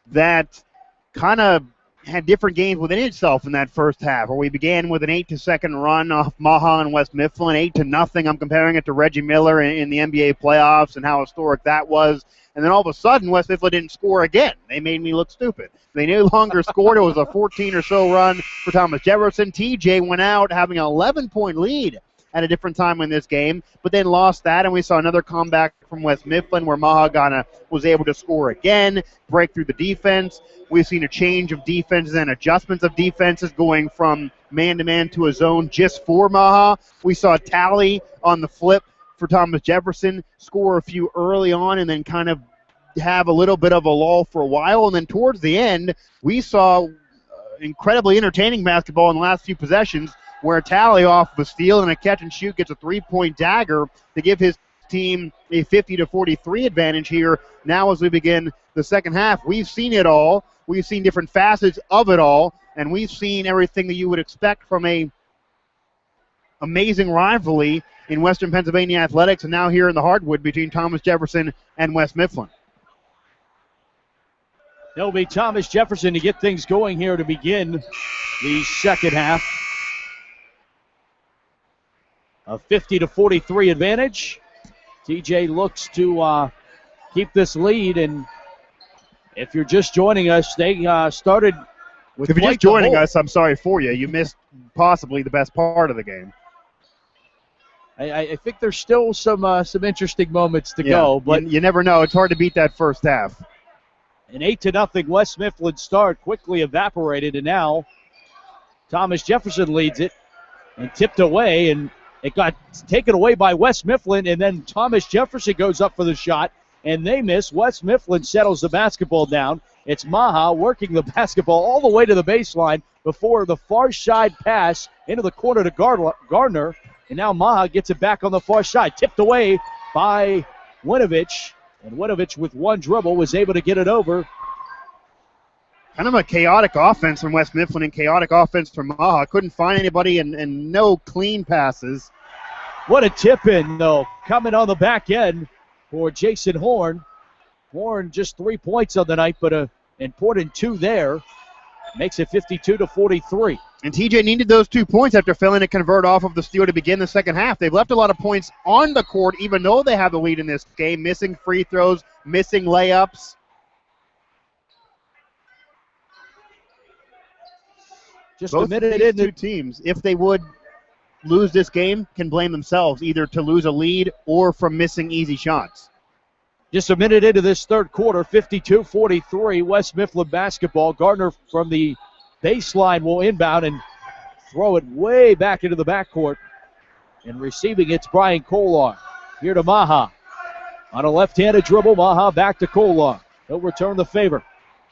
that kind of had different games within itself in that first half, where we began with an 8-2 run off Maha and West Mifflin, 8-0. I'm comparing it to Reggie Miller in the NBA playoffs and how historic that was. And then all of a sudden, West Mifflin didn't score again. They made me look stupid. They no longer scored. It was a 14 or so run for Thomas Jefferson. TJ went out having an 11-point lead at a different time in this game, but then lost that, and we saw another comeback from West Mifflin where Maha was able to score again, break through the defense. We've seen a change of defenses and adjustments of defenses going from man-to-man to a zone just for Maha. We saw Tally on the flip for Thomas Jefferson score a few early on and then kind of have a little bit of a lull for a while. And then towards the end, we saw incredibly entertaining basketball in the last few possessions where Tally off of a steal and a catch and shoot gets a three-point dagger to give his team a 50-43 advantage here. Now as we begin the second half, we've seen it all. We've seen different facets of it all, and we've seen everything that you would expect from a amazing rivalry in Western Pennsylvania athletics, and now here in the hardwood between Thomas Jefferson and West Mifflin. It'll be Thomas Jefferson to get things going here to begin the second half. A 50-43 advantage. TJ looks to keep this lead, and if you're just joining us, they started with. If you're just joining us, I'm sorry for you. You missed possibly the best part of the game. I think there's still some interesting moments to go, but you never know. It's hard to beat that first half. An 8-0 West Mifflin start quickly evaporated, and now Thomas Jefferson leads it and tipped away, and it got taken away by West Mifflin, and then Thomas Jefferson goes up for the shot, and they miss. West Mifflin settles the basketball down. It's Maha working the basketball all the way to the baseline before the far side pass into the corner to Gardner, and now Maha gets it back on the far side, tipped away by Winovich, and Winovich with one dribble was able to get it over. Kind of a chaotic offense from West Mifflin and chaotic offense from Maha. Couldn't find anybody and no clean passes. What a tip-in, though, coming on the back end for Jason Horn. Horn just 3 points on the night, but an important two there. Makes it 52-43. And TJ needed those 2 points after failing to convert off of the steal to begin the second half. They've left a lot of points on the court, even though they have the lead in this game, missing free throws, missing layups. Just Both a minute of in. Two teams, if they would lose this game, can blame themselves either to lose a lead or from missing easy shots. Just a minute into this third quarter, 52-43, West Mifflin basketball. Gardner from the baseline will inbound and throw it way back into the backcourt. And receiving it's Brian Kolar. Here to Maha. On a left-handed dribble, Maha back to Kolar. He'll return the favor.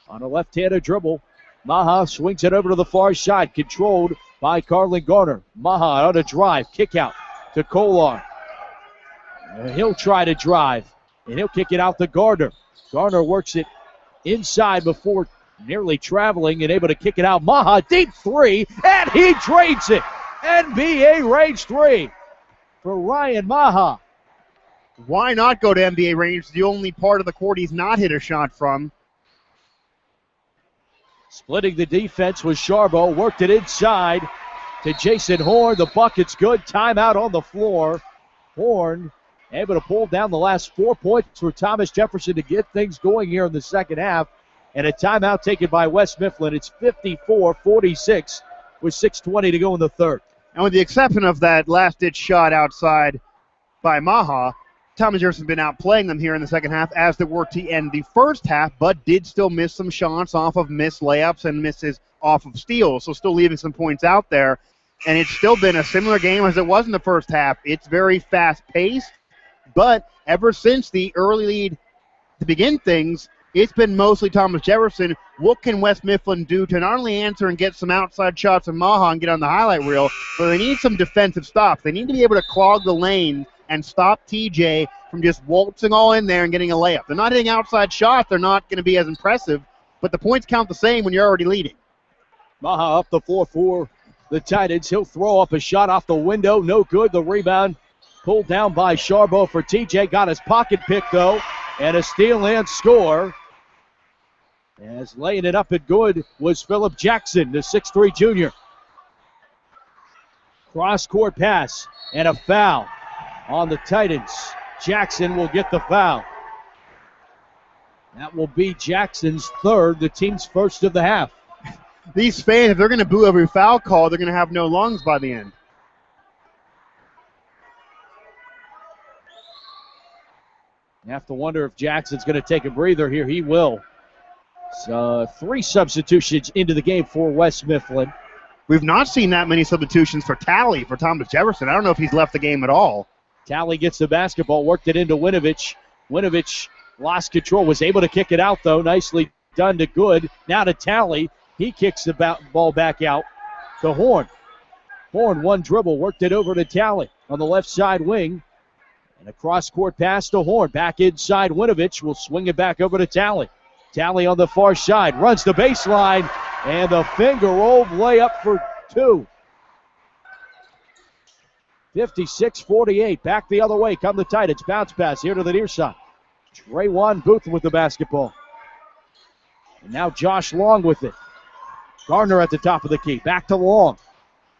On a left-handed dribble, Maha swings it over to the far side, controlled by Carlin Garner. Maha on a drive, kick out to Kolar. He'll try to drive, and he'll kick it out to Gardner. Gardner works it inside before nearly traveling and able to kick it out. Maha, deep three, and he drains it. NBA range three for Ryan Maha. Why not go to NBA range? The only part of the court he's not hit a shot from. Splitting the defense was Sharbo. Worked it inside to Jason Horn. The bucket's good. Timeout on the floor. Horn able to pull down the last 4 points for Thomas Jefferson to get things going here in the second half. And a timeout taken by West Mifflin. It's 54-46 with 6:20 to go in the third. And with the exception of that last-ditch shot outside by Maha, Thomas Jefferson's been outplaying them here in the second half, as they were to end the first half, but did still miss some shots off of missed layups and misses off of steals, so still leaving some points out there. And it's still been a similar game as it was in the first half. It's very fast-paced, but ever since the early lead to begin things, it's been mostly Thomas Jefferson. What can West Mifflin do to not only answer and get some outside shots of Maha and get on the highlight reel, but they need some defensive stops. They need to be able to clog the lane and stop TJ from just waltzing all in there and getting a layup. They're not hitting outside shots. They're not going to be as impressive, but the points count the same when you're already leading. Maha up the floor for the Titans. He'll throw up a shot off the window. No good. The rebound pulled down by Charbo for TJ. Got his pocket pick, though, and a steal and score. As laying it up and good was Phillip Jackson, the 6'3 junior. Cross-court pass and a foul on the Titans. Jackson will get the foul. That will be Jackson's third, the team's first of the half. These fans, if they're going to boo every foul call, they're going to have no lungs by the end. You have to wonder if Jackson's going to take a breather here. He will. So 3 substitutions into the game for West Mifflin. We've not seen that many substitutions for Talley for Thomas Jefferson. I don't know if he's left the game at all. Talley gets the basketball, worked it into Winovich. Winovich lost control, was able to kick it out, though. Nicely done to Good. Now to Talley. He kicks the ball back out to Horn. Horn, one dribble, worked it over to Talley on the left side wing. And a cross-court pass to Horn. Back inside, Winovich will swing it back over to Talley. Talley on the far side, runs the baseline, and the finger roll layup for 2. 56-48, back the other way, come the Titans. Bounce pass here to the near side. Trayvon Booth with the basketball. And now Josh Long with it. Gardner at the top of the key, back to Long.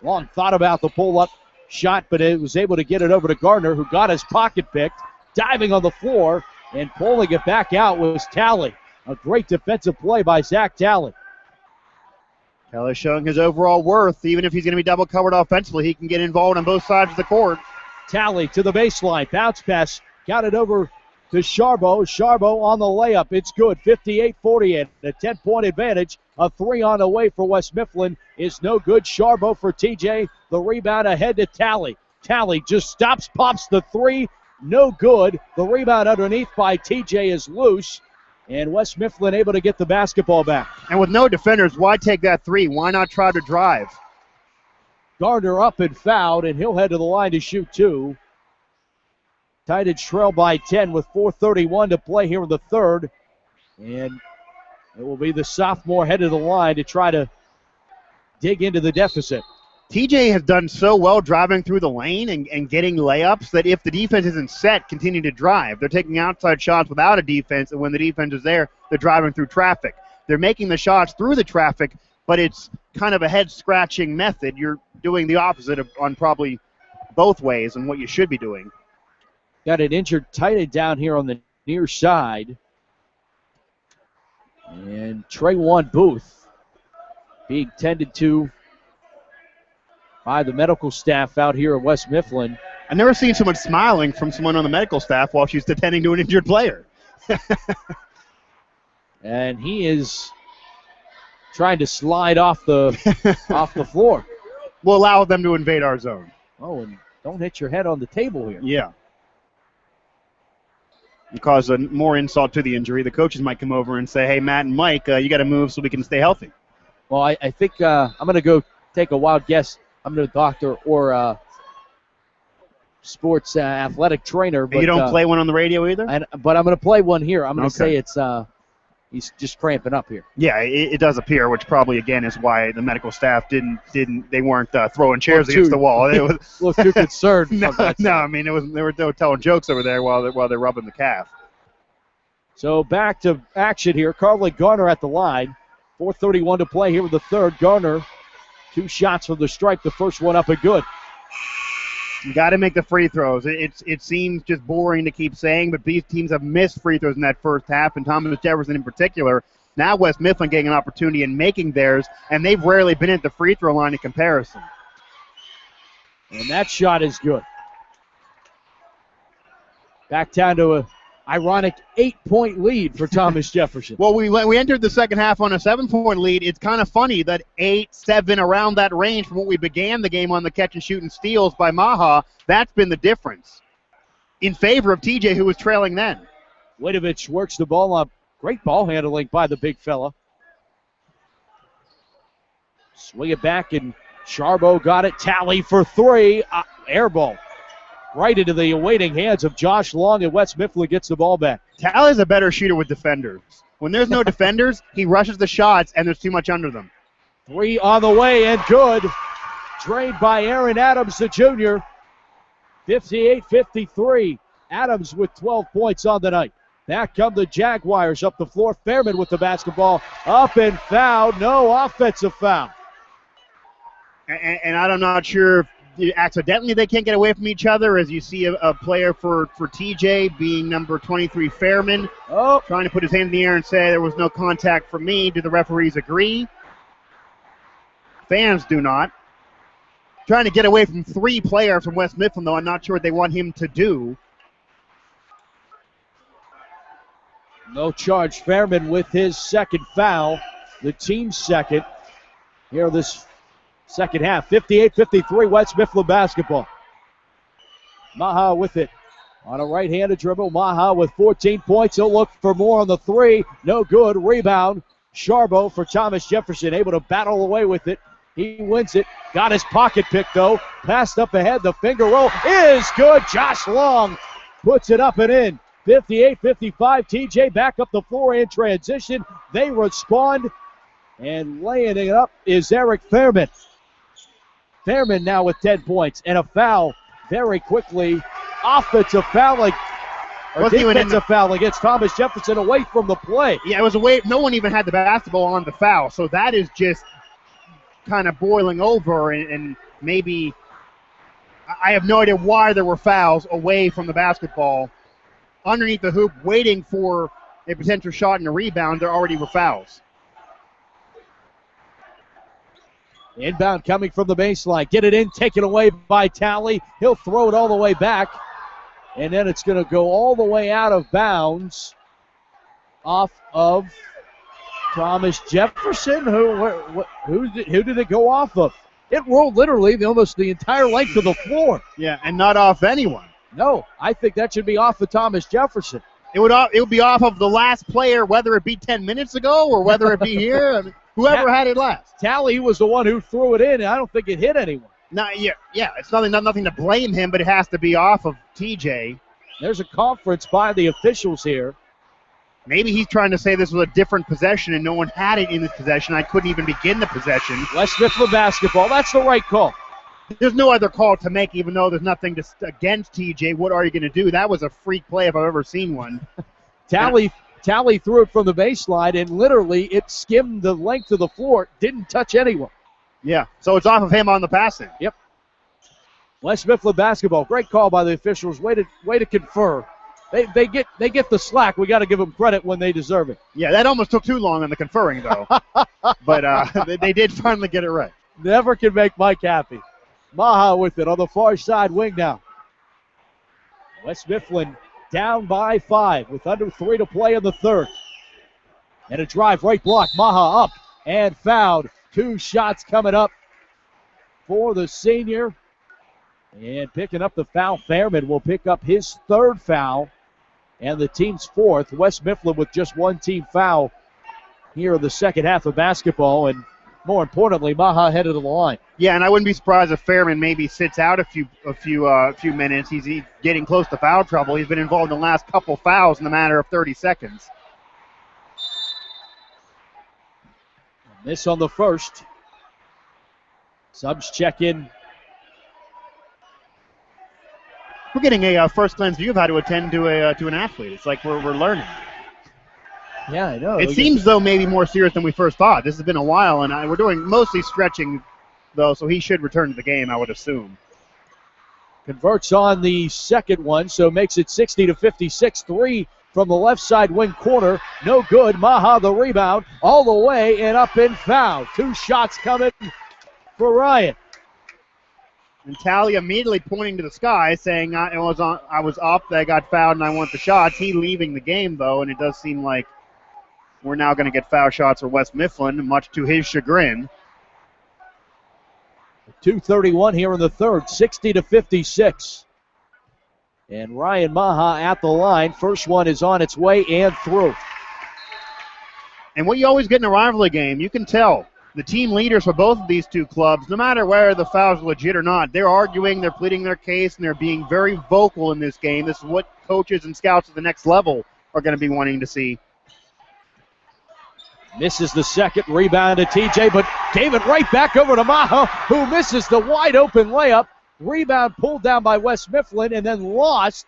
Long thought about the pull-up shot, but it was able to get it over to Gardner, who got his pocket picked, diving on the floor, and pulling it back out was Talley. A great defensive play by Zach Talley. Talley showing his overall worth. Even if he's going to be double covered offensively, he can get involved on both sides of the court. Talley to the baseline. Bounce pass. Got it over to Charbo. Charbo on the layup. It's good. 58-48. A 10-point advantage. A 3 on the way for West Mifflin is no good. Charbo for TJ. The rebound ahead to Talley. Talley just stops, pops the 3. No good. The rebound underneath by TJ is loose. And West Mifflin able to get the basketball back. And with no defenders, why take that 3? Why not try to drive? Gardner up and fouled, and he'll head to the line to shoot 2. Titans trail by 10 with 4:31 to play here in the third. And it will be the sophomore head of the line to try to dig into the deficit. TJ has done so well driving through the lane and getting layups that if the defense isn't set, continue to drive. They're taking outside shots without a defense, and when the defense is there, they're driving through traffic. They're making the shots through the traffic, but it's kind of a head-scratching method. You're doing the opposite on probably both ways and what you should be doing. Got an injured tight end down here on the near side. And Trayvon Booth being tended to by the medical staff out here at West Mifflin. I've never seen so much smiling from someone on the medical staff while she's attending to an injured player. And he is trying to slide off the floor. We'll allow them to invade our zone. Oh, and don't hit your head on the table here. Yeah. And cause more insult to the injury. The coaches might come over and say, hey, Matt and Mike, you got to move so we can stay healthy. Well, I think I'm going to go take a wild guess. I'm no doctor or sports athletic trainer. But you don't play one on the radio either? But I'm going to play one here. I'm going to say it's he's just cramping up here. Yeah, it does appear, which probably, again, is why the medical staff they weren't throwing chairs against the wall. They was, look too concerned. No, I mean, they were telling jokes over there while they're rubbing the calf. So back to action here. Carly Garner at the line. 4:31 to play here with the third. Garner, 2 shots from the stripe. The first one up and good. You got to make the free throws. It seems just boring to keep saying, but these teams have missed free throws in that first half, and Thomas Jefferson in particular. Now West Mifflin getting an opportunity and making theirs, and they've rarely been at the free throw line in comparison. And that shot is good. Back down to a ironic 8-point lead for Thomas Jefferson. Well, we entered the second half on a 7-point lead. It's kind of funny that 8, 7, around that range from what we began the game on the catch and shoot and steals by Maha. That's been the difference in favor of TJ, who was trailing then. Witovich works the ball up. Great ball handling by the big fella. Swing it back, and Charbo got it. Tally for 3. Air ball. Right into the awaiting hands of Josh Long, and West Mifflin gets the ball back. Tally's a better shooter with defenders. When there's no defenders, he rushes the shots, and there's too much under them. 3 on the way, and good. Drained by Aaron Adams, the junior. 58-53. Adams with 12 points on the night. Back come the Jaguars up the floor. Fairman with the basketball. Up and fouled. No offensive foul. And I'm not sure if accidentally they can't get away from each other, as you see a player for TJ being number 23 Fairman trying to put his hand in the air and say there was no contact for me. Do the referees agree? Fans do not. Trying to get away from 3 players from West Mifflin, though. I'm not sure what they want him to do. No charge. Fairman with his second foul, the team's second. Here this second half, 58-53, West Mifflin basketball. Maha with it on a right-handed dribble. Maha with 14 points. He'll look for more on the 3. No good. Rebound. Charbo for Thomas Jefferson, able to battle away with it. He wins it. Got his pocket pick, though. Passed up ahead. The finger roll is good. Josh Long puts it up and in. 58-55. TJ back up the floor in transition. They respond. And laying it up is Eric Fairman. Fairman now with 10 points. And a foul very quickly. Offensive foul, defensive foul against Thomas Jefferson away from the play. Yeah, it was away. No one even had the basketball on the foul. So that is just kind of boiling over. And maybe I have no idea why there were fouls away from the basketball. Underneath the hoop, waiting for a potential shot and a rebound, there already were fouls. Inbound coming from the baseline. Get it in, taken away by Tally. He'll throw it all the way back. And then it's going to go all the way out of bounds off of Thomas Jefferson. Who did it go off of? It rolled literally almost the entire length of the floor. Yeah, and not off anyone. No, I think that should be off of Thomas Jefferson. It would be off of the last player, whether it be 10 minutes ago or whether it be here. I mean, whoever had it last. Tally was the one who threw it in, and I don't think it hit anyone. No, yeah, it's nothing to blame him, but it has to be off of TJ. There's a conference by the officials here. Maybe he's trying to say this was a different possession and no one had it in this possession. I couldn't even begin the possession. West Mifflin basketball. That's the right call. There's no other call to make, even though there's nothing against TJ. What are you going to do? That was a freak play if I've ever seen one. Tally threw it from the baseline, and literally it skimmed the length of the floor. Didn't touch anyone. Yeah, so it's off of him on the passing. Yep. West Mifflin basketball. Great call by the officials. Way to confer. They get the slack. We got to give them credit when they deserve it. Yeah, that almost took too long on the conferring, though. But they did finally get it right. Never can make Mike happy. Maha with it on the far side wing now. West Mifflin down by 5 with under 3 to play in the third. And a drive, right block. Maha up and fouled. 2 shots coming up for the senior. And picking up the foul, Fairman will pick up his 3rd foul and the team's 4th. West Mifflin with just 1 team foul here in the second half of basketball. And more importantly, Maha headed to the line. Yeah, and I wouldn't be surprised if Fairman maybe sits out a few minutes. He's getting close to foul trouble. He's been involved in the last couple fouls in a matter of 30 seconds. Miss on the first. Subs check in. We're getting a first glance view of how to attend to an athlete. It's like we're learning. Yeah, I know. It seems, though, maybe more serious than we first thought. This has been a while, and we're doing mostly stretching, though, so he should return to the game, I would assume. Converts on the second one, so makes it 60-56. 3 from the left side wing corner. No good. Maha the rebound all the way and up and foul. 2 shots coming for Ryan. And Tally immediately pointing to the sky, saying I was up, I got fouled, and I want the shots. He leaving the game, though, and it does seem like we're now going to get foul shots for West Mifflin, much to his chagrin. 2:31 here in the third, 60-56. And Ryan Maha at the line. First one is on its way and through. And what you always get in a rivalry game, you can tell the team leaders for both of these two clubs, no matter whether the foul's are legit or not, they're arguing, they're pleading their case, and they're being very vocal in this game. This is what coaches and scouts at the next level are going to be wanting to see. Misses the second, rebound to TJ, but gave it right back over to Maha, who misses the wide open layup. Rebound pulled down by West Mifflin and then lost,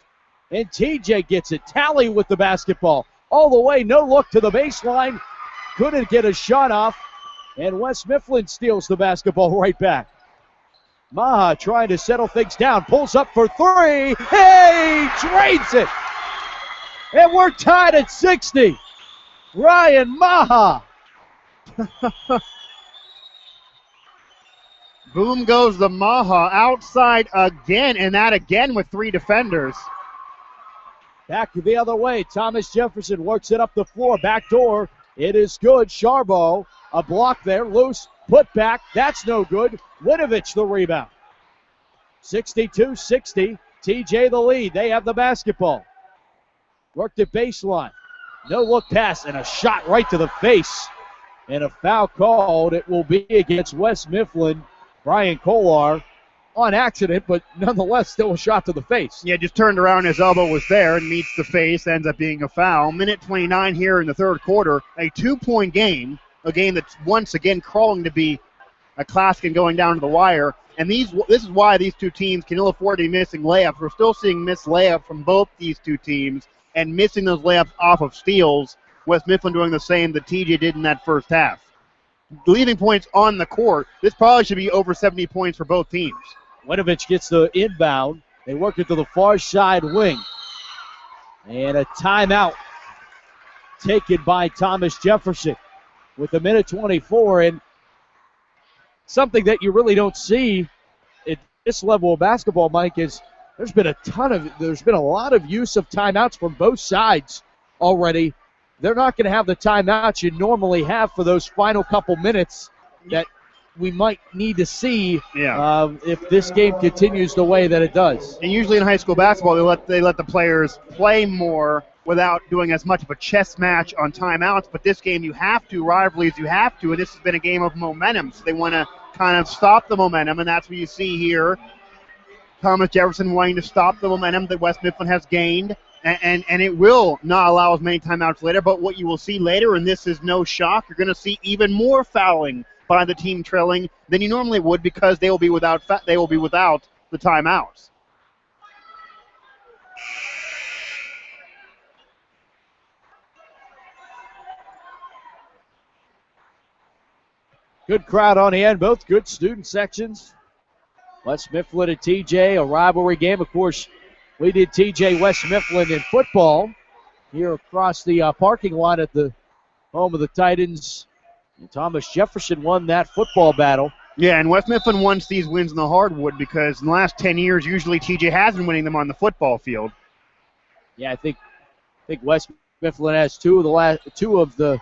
and TJ gets it. Tally with the basketball. All the way, no look to the baseline. Couldn't get a shot off, and West Mifflin steals the basketball right back. Maha trying to settle things down, pulls up for 3. Hey, trades it! And we're tied at 60. Ryan Maha. Boom goes the Maha outside again, and that again with 3 defenders. Back the other way. Thomas Jefferson works it up the floor. Back door. It is good. Charbo, a block there. Loose. Put back. That's no good. Winovich the rebound. 62-60. TJ the lead. They have the basketball. Worked at baseline. No look pass and a shot right to the face. And a foul called. It will be against West Mifflin. Brian Kolar on accident, but nonetheless still a shot to the face. Yeah, just turned around, his elbow was there and meets the face, ends up being a foul. Minute 29 here in the third quarter. A 2-point game, a game that's once again crawling to be a classic and going down to the wire. And this is why these two teams can ill afford to be missing layups. We're still seeing missed layups from both these two teams and missing those layups off of steals. West Mifflin doing the same that TJ did in that first half. Leaving points on the court. This probably should be over 70 points for both teams. Winovich gets the inbound. They work it to the far side wing. And a timeout taken by Thomas Jefferson with a minute 24. And something that you really don't see at this level of basketball, Mike, is there's been a lot of use of timeouts from both sides already. They're not going to have the timeouts you normally have for those final couple minutes that we might need to see if this game continues the way that it does. And usually in high school basketball, they let the players play more without doing as much of a chess match on timeouts. But this game, you have to. Rivalries, you have to. And this has been a game of momentum. So they want to kind of stop the momentum, and that's what you see here. Thomas Jefferson wanting to stop the momentum that West Mifflin has gained. And it will not allow as many timeouts later. But what you will see later, and this is no shock, you're going to see even more fouling by the team trailing than you normally would because they will be without the timeouts. Good crowd on the end, both good student sections. West Mifflin and TJ, a rivalry game. Of course, we did TJ West Mifflin in football here across the parking lot at the home of the Titans. And Thomas Jefferson won that football battle. Yeah, and West Mifflin wants these wins in the hardwood because in the last 10 years, usually TJ has been winning them on the football field. Yeah, I think West Mifflin has two of the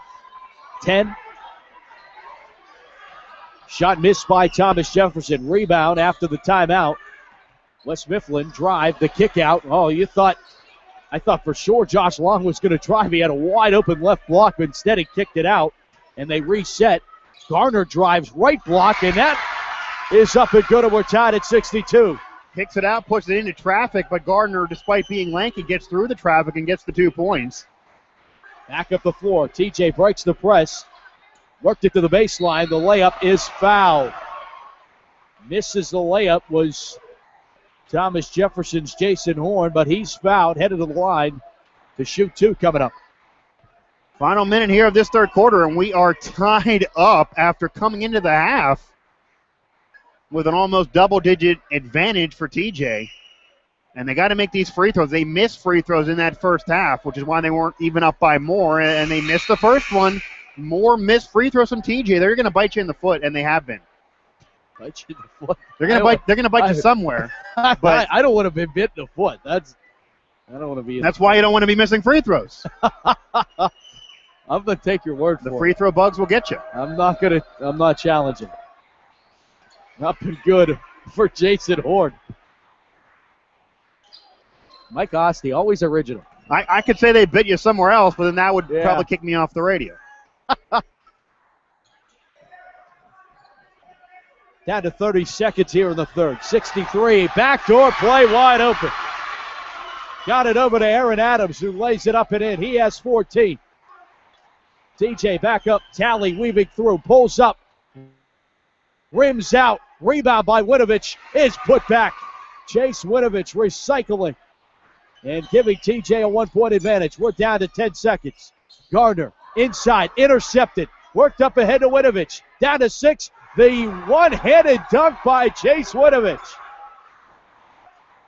10. Shot missed by Thomas Jefferson. Rebound after the timeout. West Mifflin drive, the kick out. Oh, I thought for sure Josh Long was going to drive. He had a wide open left block, but instead he kicked it out. And they reset. Garner drives right block, and that is up and good, and we're tied at 62. Kicks it out, puts it into traffic, but Gardner, despite being lanky, gets through the traffic and gets the 2 points. Back up the floor. TJ breaks the press. Worked it to the baseline. The layup is fouled. Misses the layup was Thomas Jefferson's Jason Horn, but he's fouled, headed to the line to shoot 2 coming up. Final minute here of this third quarter, and we are tied up after coming into the half with an almost double-digit advantage for TJ. And they got to make these free throws. They missed free throws in that first half, which is why they weren't even up by more, and they missed the first one. More missed free throws from TJ. They're going to bite you in the foot, and they have been. Bite you in the foot? They're going to bite you somewhere. But I don't want to be bit in the foot. I don't want to be. That's why you don't want to be missing free throws. I'm going to take your word for it. The free throw bugs will get you. I'm not challenging. Not been good for Jason Horn. Mike Asti, always original. I could say they bit you somewhere else, but then that would probably kick me off the radio. Down to 30 seconds here in the third. 63, backdoor play wide open. Got it over to Aaron Adams, who lays it up and in. He has 14. TJ back up, Talley weaving through, pulls up, rims out, rebound by Winovich is put back. Chase Winovich recycling and giving TJ a 1-point advantage. We're down to 10 seconds. Gardner inside, intercepted, worked up ahead to Winovich. Down to 6, the one-handed dunk by Chase Winovich.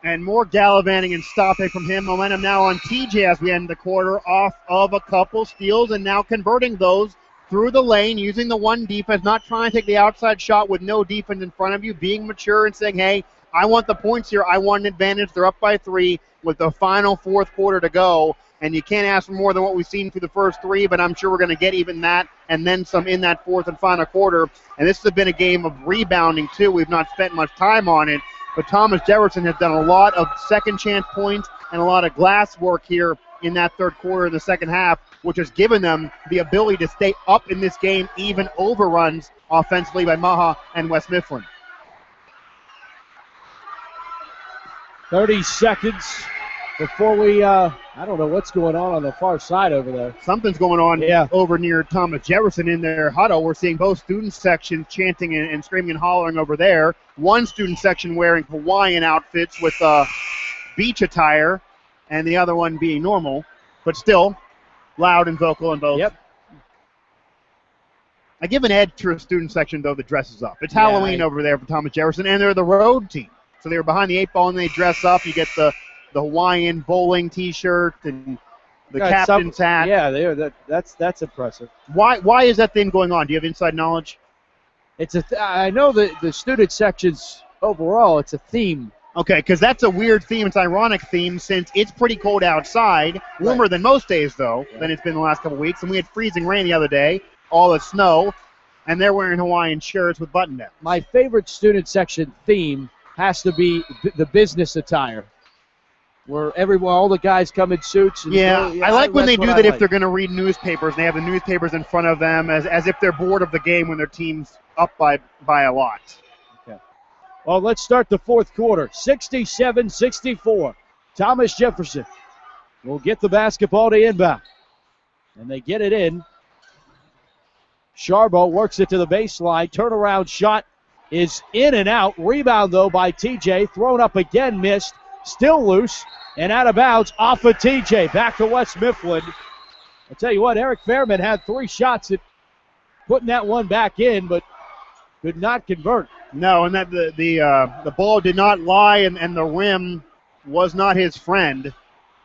And more gallivanting and stopping from him. Momentum now on TJ as we end the quarter, off of a couple steals and now converting those through the lane, using the one defense, not trying to take the outside shot with no defense in front of you, being mature and saying, hey, I want the points here. I want an advantage. They're up by 3 with the final fourth quarter to go. And you can't ask for more than what we've seen through the first 3, but I'm sure we're going to get even that and then some in that fourth and final quarter. And this has been a game of rebounding, too. We've not spent much time on it. But Thomas Jefferson has done a lot of second chance points and a lot of glass work here in that third quarter of the second half, which has given them the ability to stay up in this game, even overruns offensively by Maha and West Mifflin. 30 seconds before we, I don't know what's going on the far side over there. Something's going on over near Thomas Jefferson in their huddle. We're seeing both student sections chanting and screaming and hollering over there. One student section wearing Hawaiian outfits with beach attire, and the other one being normal, but still loud and vocal in both. Yep. I give an edge to a student section, though, that dresses up. It's Halloween over there for Thomas Jefferson, and they're the road team. So they were behind the 8 ball, and they dress up. You get the Hawaiian bowling T-shirt and the captain's hat. Yeah, that's impressive. Why is that thing going on? Do you have inside knowledge? I know the student sections overall, it's a theme. Okay, because that's a weird theme. It's an ironic theme since it's pretty cold outside. Warmer than most days, though, than it's been the last couple weeks. And we had freezing rain the other day, all the snow, and they're wearing Hawaiian shirts with button-downs. My favorite student section theme has to be the business attire, where all the guys come in suits. And I like when they do that if they're going to read newspapers, and they have the newspapers in front of them as if they're bored of the game when their team's up by a lot. Okay. Well, let's start the fourth quarter. 67-64. Thomas Jefferson will get the basketball to inbound. And they get it in. Sharbo works it to the baseline. Turnaround shot is in and out. Rebound, though, by TJ. Thrown up again, missed. Still loose and out of bounds off of TJ. Back to West Mifflin. I'll tell you what, Eric Fairman had 3 shots at putting that one back in, but could not convert. No, and that the ball did not lie, and the rim was not his friend,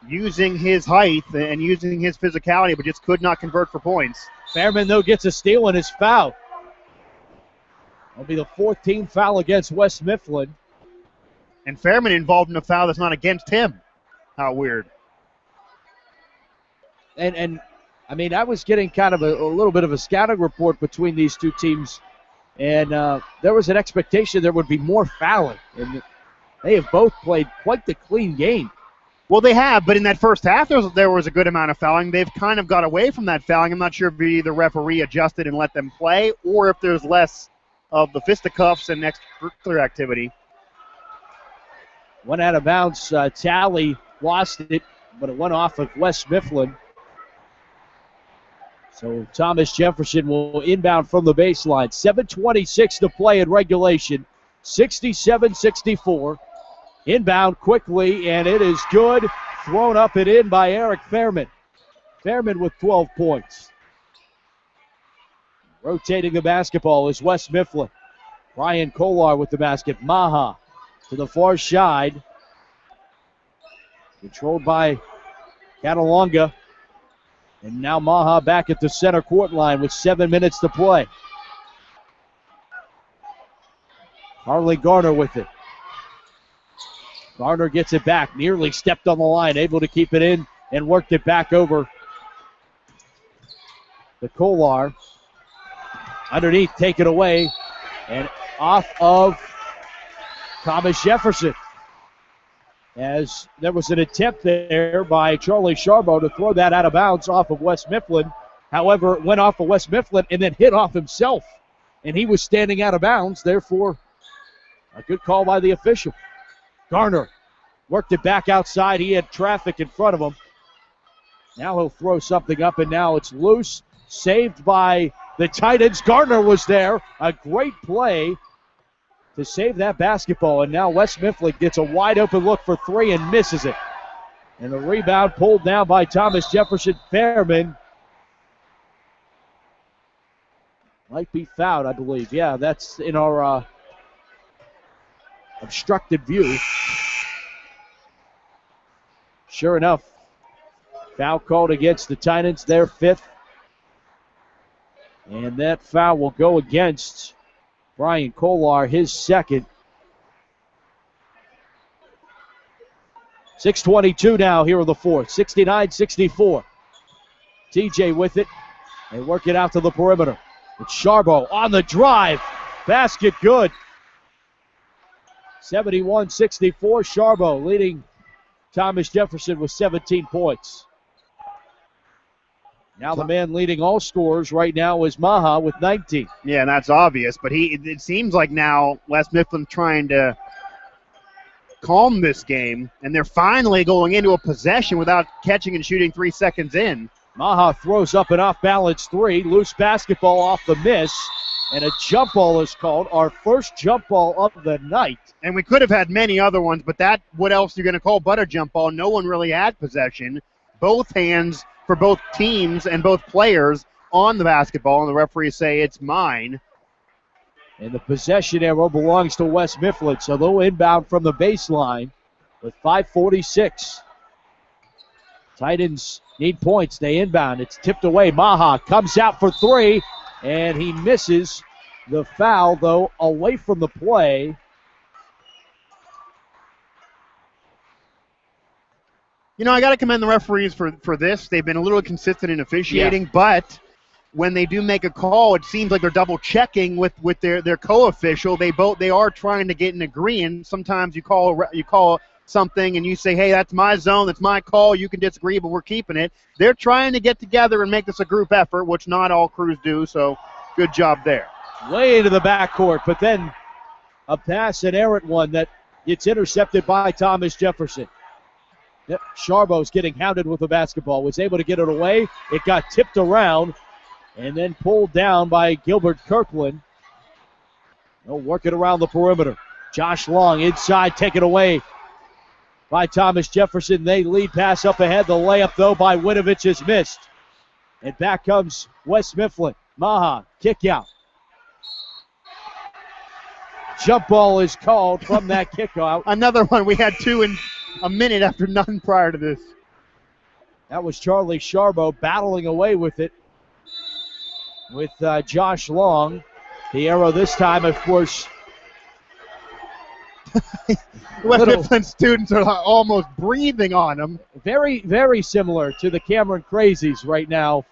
using his height and using his physicality, but just could not convert for points. Fairman, though, gets a steal and is fouled. That'll be the 14th foul against West Mifflin. And Fairman involved in a foul that's not against him. How weird. And I mean, I was getting kind of a little bit of a scouting report between these two teams, and there was an expectation there would be more fouling. And they have both played quite the clean game. Well, they have, but in that first half, there was a good amount of fouling. They've kind of got away from that fouling. I'm not sure if the referee adjusted and let them play, or if there's less of the fisticuffs and extracurricular activity. Went out of bounds. Talley lost it, but it went off of West Mifflin. So Thomas Jefferson will inbound from the baseline. 7:26 to play in regulation. 67-64. Inbound quickly, and it is good. Thrown up and in by Eric Fairman. Fairman with 12 points. Rotating the basketball is West Mifflin. Brian Kolar with the basket. Maha to the far side. Controlled by Catalonga. And now Maha back at the center court line with 7 minutes to play. Harley Garner with it. Garner gets it back, nearly stepped on the line, able to keep it in and worked it back over the Kolar. Underneath, take it away, and off of Thomas Jefferson. As there was an attempt there by Charlie Charbo to throw that out of bounds off of West Mifflin. However, it went off of West Mifflin and then hit off himself. And he was standing out of bounds, therefore a good call by the official. Garner worked it back outside. He had traffic in front of him. Now he'll throw something up, and now it's loose. Saved by the Titans. Gardner was there. A great play to save that basketball. And now West Mifflin gets a wide open look for three and misses it. And the rebound pulled down by Thomas Jefferson. Fairman might be fouled, I believe. Yeah, that's in our obstructed view. Sure enough, foul called against the Titans, their fifth. And that foul will go against Brian Kolar, his second. 6:22 now here in the fourth. 69-64. TJ with it. They work it out to the perimeter. It's Charbo on the drive. Basket good. 71-64. Charbo leading Thomas Jefferson with 17 points. Now the man leading all scorers right now is Maha with 19. Yeah, and that's obvious. But it seems like now West Mifflin trying to calm this game, and they're finally going into a possession without catching and shooting 3 seconds in. Maha throws up an off-balance three. Loose basketball off the miss. And a jump ball is called. Our first jump ball of the night. And we could have had many other ones, but that, what else you're going to call but a jump ball? No one really had possession. Both hands for both teams and both players on the basketball, and the referees say it's mine. And the possession arrow belongs to West Mifflin, so they'll inbound from the baseline with 5:46. Titans need points. They inbound. It's tipped away. Maha comes out for three, and he misses the foul, though, away from the play. You know, I got to commend the referees for this. They've been a little consistent in officiating, but when they do make a call, it seems like they're double checking with their co-official. They are trying to get an agreement. Sometimes you call something and you say, hey, that's my zone, that's my call, you can disagree, but we're keeping it. They're trying to get together and make this a group effort, which not all crews do, so good job there. Way into the backcourt, but then a pass, an errant one that gets intercepted by Thomas Jefferson. Yep, Charbo's getting hounded with the basketball. Was able to get it away. It got tipped around and then pulled down by Gilbert Kirkland. They'll work it around the perimeter. Josh Long inside, taken away by Thomas Jefferson. They lead pass up ahead. The layup, though, by Winovich is missed. And back comes West Mifflin. Maha, kick out. Jump ball is called from that kick out. Another one. We had two in a minute after none prior to this. That was Charlie Charbo battling away with it with Josh Long. The arrow this time, of course. West Mifflin students are almost breathing on them. Very, very similar to the Cameron Crazies right now.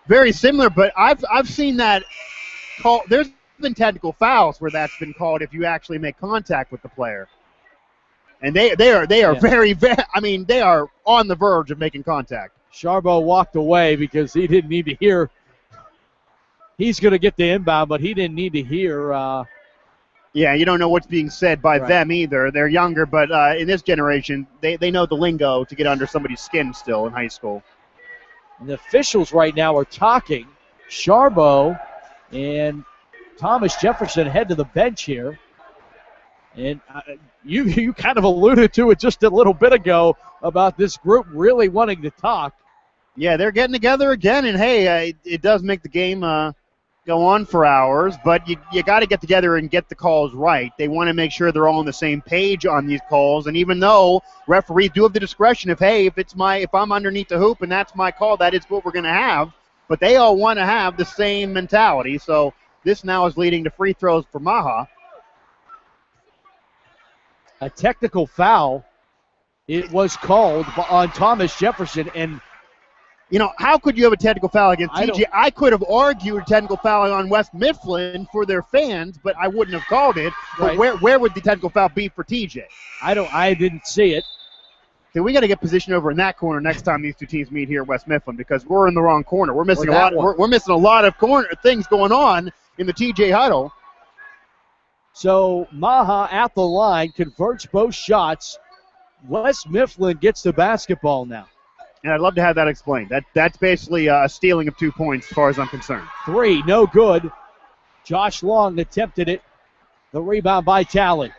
Very similar, but I've seen that call. There's been technical fouls where that's been called if you actually make contact with the player. And they are very, very, I mean, they are on the verge of making contact. Charbo walked away because he didn't need to hear. He's going to get the inbound, but he didn't need to hear. Yeah, you don't know what's being said by them either. They're younger, but in this generation, they know the lingo to get under somebody's skin still in high school. And the officials right now are talking. Charbo and Thomas Jefferson head to the bench here. And you kind of alluded to it just a little bit ago about this group really wanting to talk. Yeah, they're getting together again, and hey, it does make the game go on for hours, but you got to get together and get the calls right. They want to make sure they're all on the same page on these calls. And even though referees do have the discretion if I'm underneath the hoop and that's my call, that is what we're going to have. But they all want to have the same mentality. So this now is leading to free throws for Maha. A technical foul. It was called on Thomas Jefferson, and how could you have a technical foul against TJ? I could have argued a technical foul on West Mifflin for their fans, but I wouldn't have called it. But right. where would the technical foul be for TJ? I didn't see it. So we got to get positioned over in that corner next time these two teams meet here at West Mifflin, because we're in the wrong corner. We're missing we're missing a lot of things going on in the TJ huddle. So Maha at the line converts both shots. West Mifflin gets the basketball now. And I'd love to have that explained. That's basically a stealing of 2 points as far as I'm concerned. 3, no good. Josh Long attempted it. The rebound by Talley.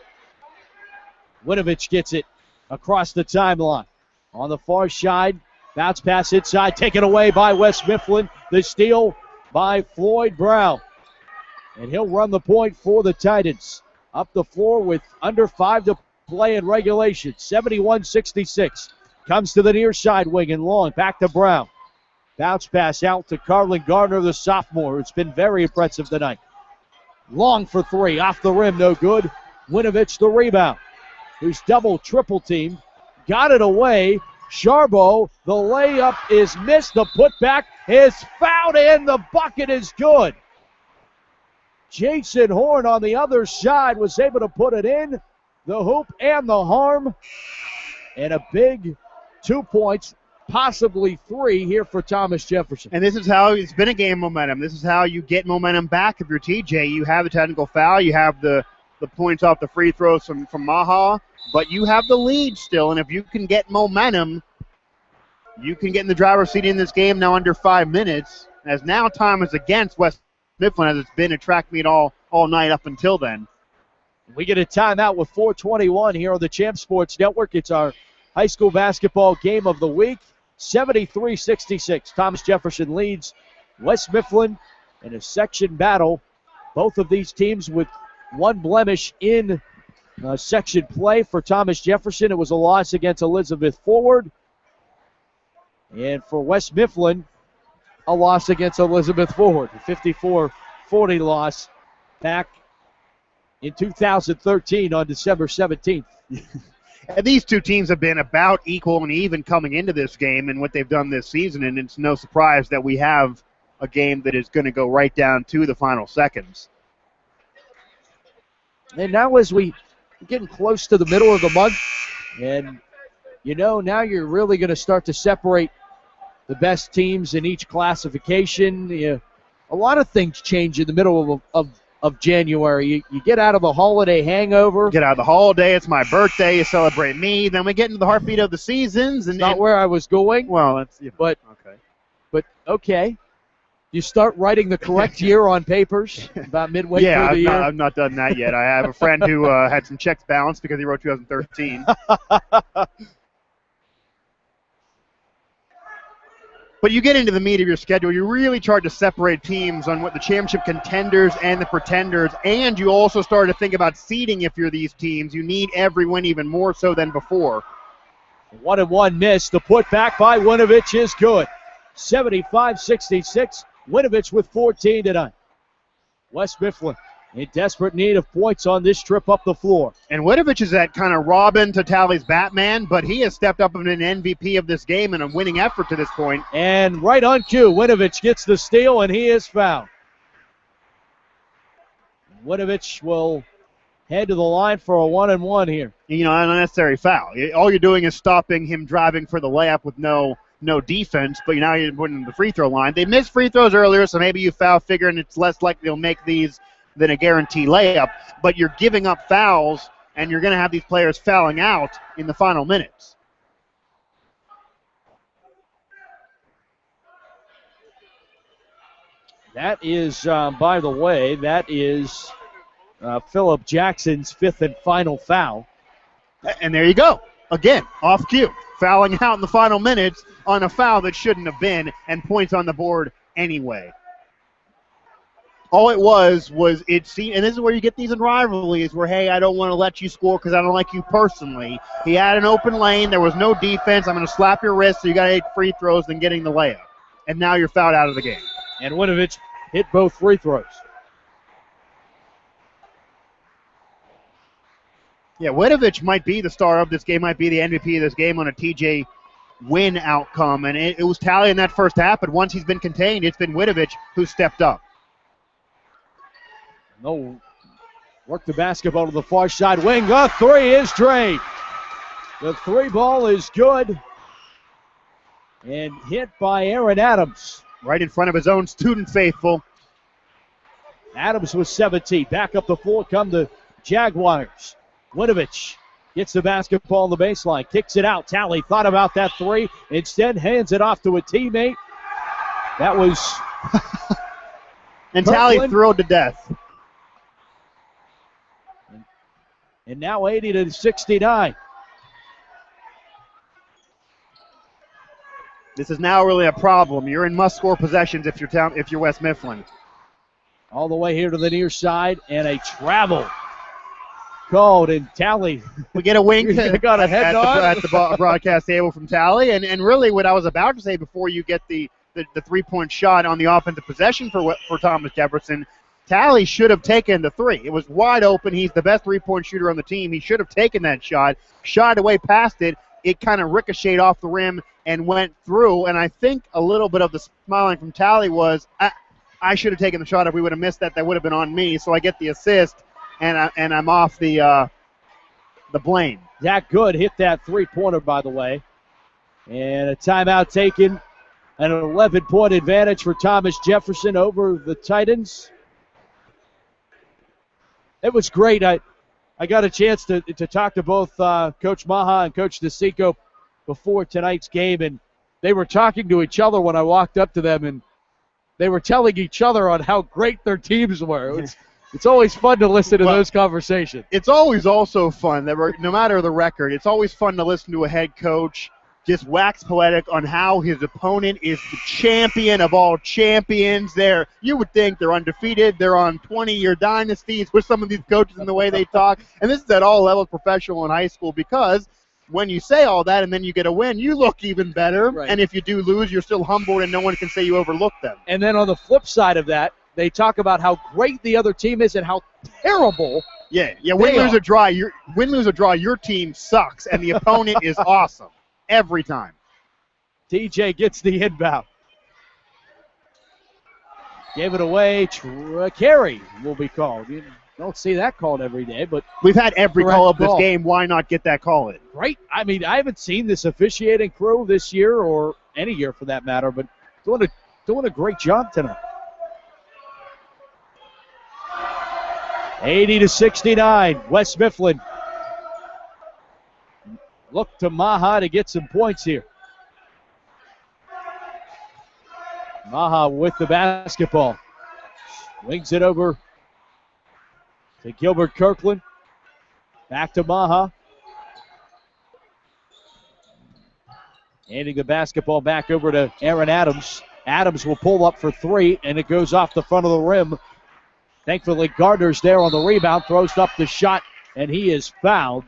Winovich gets it across the timeline. On the far side, bounce pass inside, taken away by West Mifflin. The steal by Floyd Brown. And he'll run the point for the Titans. Up the floor with under 5 to play in regulation. 71-66. Comes to the near side wing and Long. Back to Brown. Bounce pass out to Carlin Gardner, the sophomore. It's been very impressive tonight. Long for 3. Off the rim, no good. Winovich the rebound. Who's double, triple teamed. Got it away. Sharbo, the layup is missed. The putback is fouled in. The bucket is good. Jason Horn on the other side was able to put it in. The hoop and the harm. And a big 2 points, possibly 3 here for Thomas Jefferson. And this is how it's been a game momentum. This is how you get momentum back if you're TJ. You have the technical foul. You have the points off the free throws from Maha. But you have the lead still. And if you can get momentum, you can get in the driver's seat in this game now under 5 minutes. As now time is against West Mifflin, as it's been a track meet all night up until then. We get a timeout with 4:21 here on the Champ Sports Network. It's our high school basketball game of the week. 73-66. Thomas Jefferson leads West Mifflin in a section battle. Both of these teams with one blemish in section play. For Thomas Jefferson, it was a loss against Elizabeth Forward. And for West Mifflin, a loss against Elizabeth Forward. A 54-40 loss back in 2013 on December 17th. And these two teams have been about equal and even coming into this game and what they've done this season, and it's no surprise that we have a game that is going to go right down to the final seconds. And now as we're getting close to the middle of the month, and now you're really going to start to separate the best teams in each classification. A lot of things change in the middle of January. You get out of the holiday hangover. Get out of the holiday. It's my birthday. You celebrate me. Then we get into the heartbeat of the seasons. And not where I was going. Well, that's okay. But okay. You start writing the correct year on papers about midway through the year. I've not done that yet. I have a friend who had some checks bounced because he wrote 2013. But you get into the meat of your schedule, you really try to separate teams on what the championship contenders and the pretenders, and you also start to think about seeding if you're these teams. You need every win even more so than before. 1-1 miss. The putback by Winovich is good. 75-66. Winovich with 14 tonight. West Mifflin in desperate need of points on this trip up the floor. And Winovich is that kind of Robin to Talley's Batman, but he has stepped up and been an MVP of this game and a winning effort to this point. And right on cue, Winovich gets the steal, and he is fouled. Winovich will head to the line for a 1-1 here. An unnecessary foul. All you're doing is stopping him driving for the layup with no defense, but now you're putting the free throw line. They missed free throws earlier, so maybe you foul figuring it's less likely they'll make these than a guarantee layup, but you're giving up fouls, and you're going to have these players fouling out in the final minutes. That is, by the way, Phillip Jackson's 5th and final foul. And there you go. Again, off cue. Fouling out in the final minutes on a foul that shouldn't have been, and points on the board anyway. All it was it seemed, and this is where you get these in rivalries where, hey, I don't want to let you score because I don't like you personally. He had an open lane. There was no defense. I'm going to slap your wrist, so you got 8 free throws, then getting the layup. And now you're fouled out of the game. And Winovich hit both free throws. Yeah, Winovich might be the star of this game, might be the MVP of this game on a TJ win outcome. And it was Talley in that first half, but once he's been contained, it's been Winovich who stepped up. No, work the basketball to the far side wing. The three is drained. The three ball is good. And hit by Aaron Adams. Right in front of his own student faithful. Adams with 17. Back up the floor come the Jaguars. Winovich gets the basketball on the baseline. Kicks it out. Talley thought about that three. Instead hands it off to a teammate. That was... and Talley thrilled to death. And now 80-69. This is now really a problem. You're in must-score possessions if you're West Mifflin. All the way here to the near side, and a travel called, and Talley. We get a wink got a head at the broadcast table from Talley, and really what I was about to say before you get the three-point shot on the offensive possession for Thomas Jefferson, Talley should have taken the three. It was wide open. He's the best three-point shooter on the team. He should have taken that shot, shot away past it. It kind of ricocheted off the rim and went through, and I think a little bit of the smiling from Talley was, I should have taken the shot. If we would have missed that, that would have been on me. So I get the assist, and I'm off the blame. Zach Good hit that three-pointer, by the way. And a timeout taken. An 11-point advantage for Thomas Jefferson over the Titans. It was great. I got a chance to talk to both Coach Maha and Coach DeSico before tonight's game, and they were talking to each other when I walked up to them, and they were telling each other on how great their teams were. It's always fun to listen to those conversations. It's always also fun, no matter the record, it's always fun to listen to a head coach just wax poetic on how his opponent is the champion of all champions. You would think they're undefeated. They're on 20-year dynasties with some of these coaches and the way they talk. And this is at all levels, professional and high school, because when you say all that and then you get a win, you look even better. Right. And if you do lose, you're still humbled and no one can say you overlooked them. And then on the flip side of that, they talk about how great the other team is and how terrible. Yeah. Win, lose, or draw, your team sucks, and the opponent is awesome every time. TJ gets the inbound. Gave it away. Carry will be called. You don't see that called every day, but we've had every call of this game. Why not get that call in? Right. I mean, I haven't seen this officiating crew this year or any year for that matter, but doing a great job tonight. 80-69. West Mifflin look to Maha to get some points here. Maha with the basketball. Swings it over to Gilbert Kirkland. Back to Maha. Handing the basketball back over to Aaron Adams. Adams will pull up for three, and it goes off the front of the rim. Thankfully, Gardner's there on the rebound, throws up the shot, and he is fouled.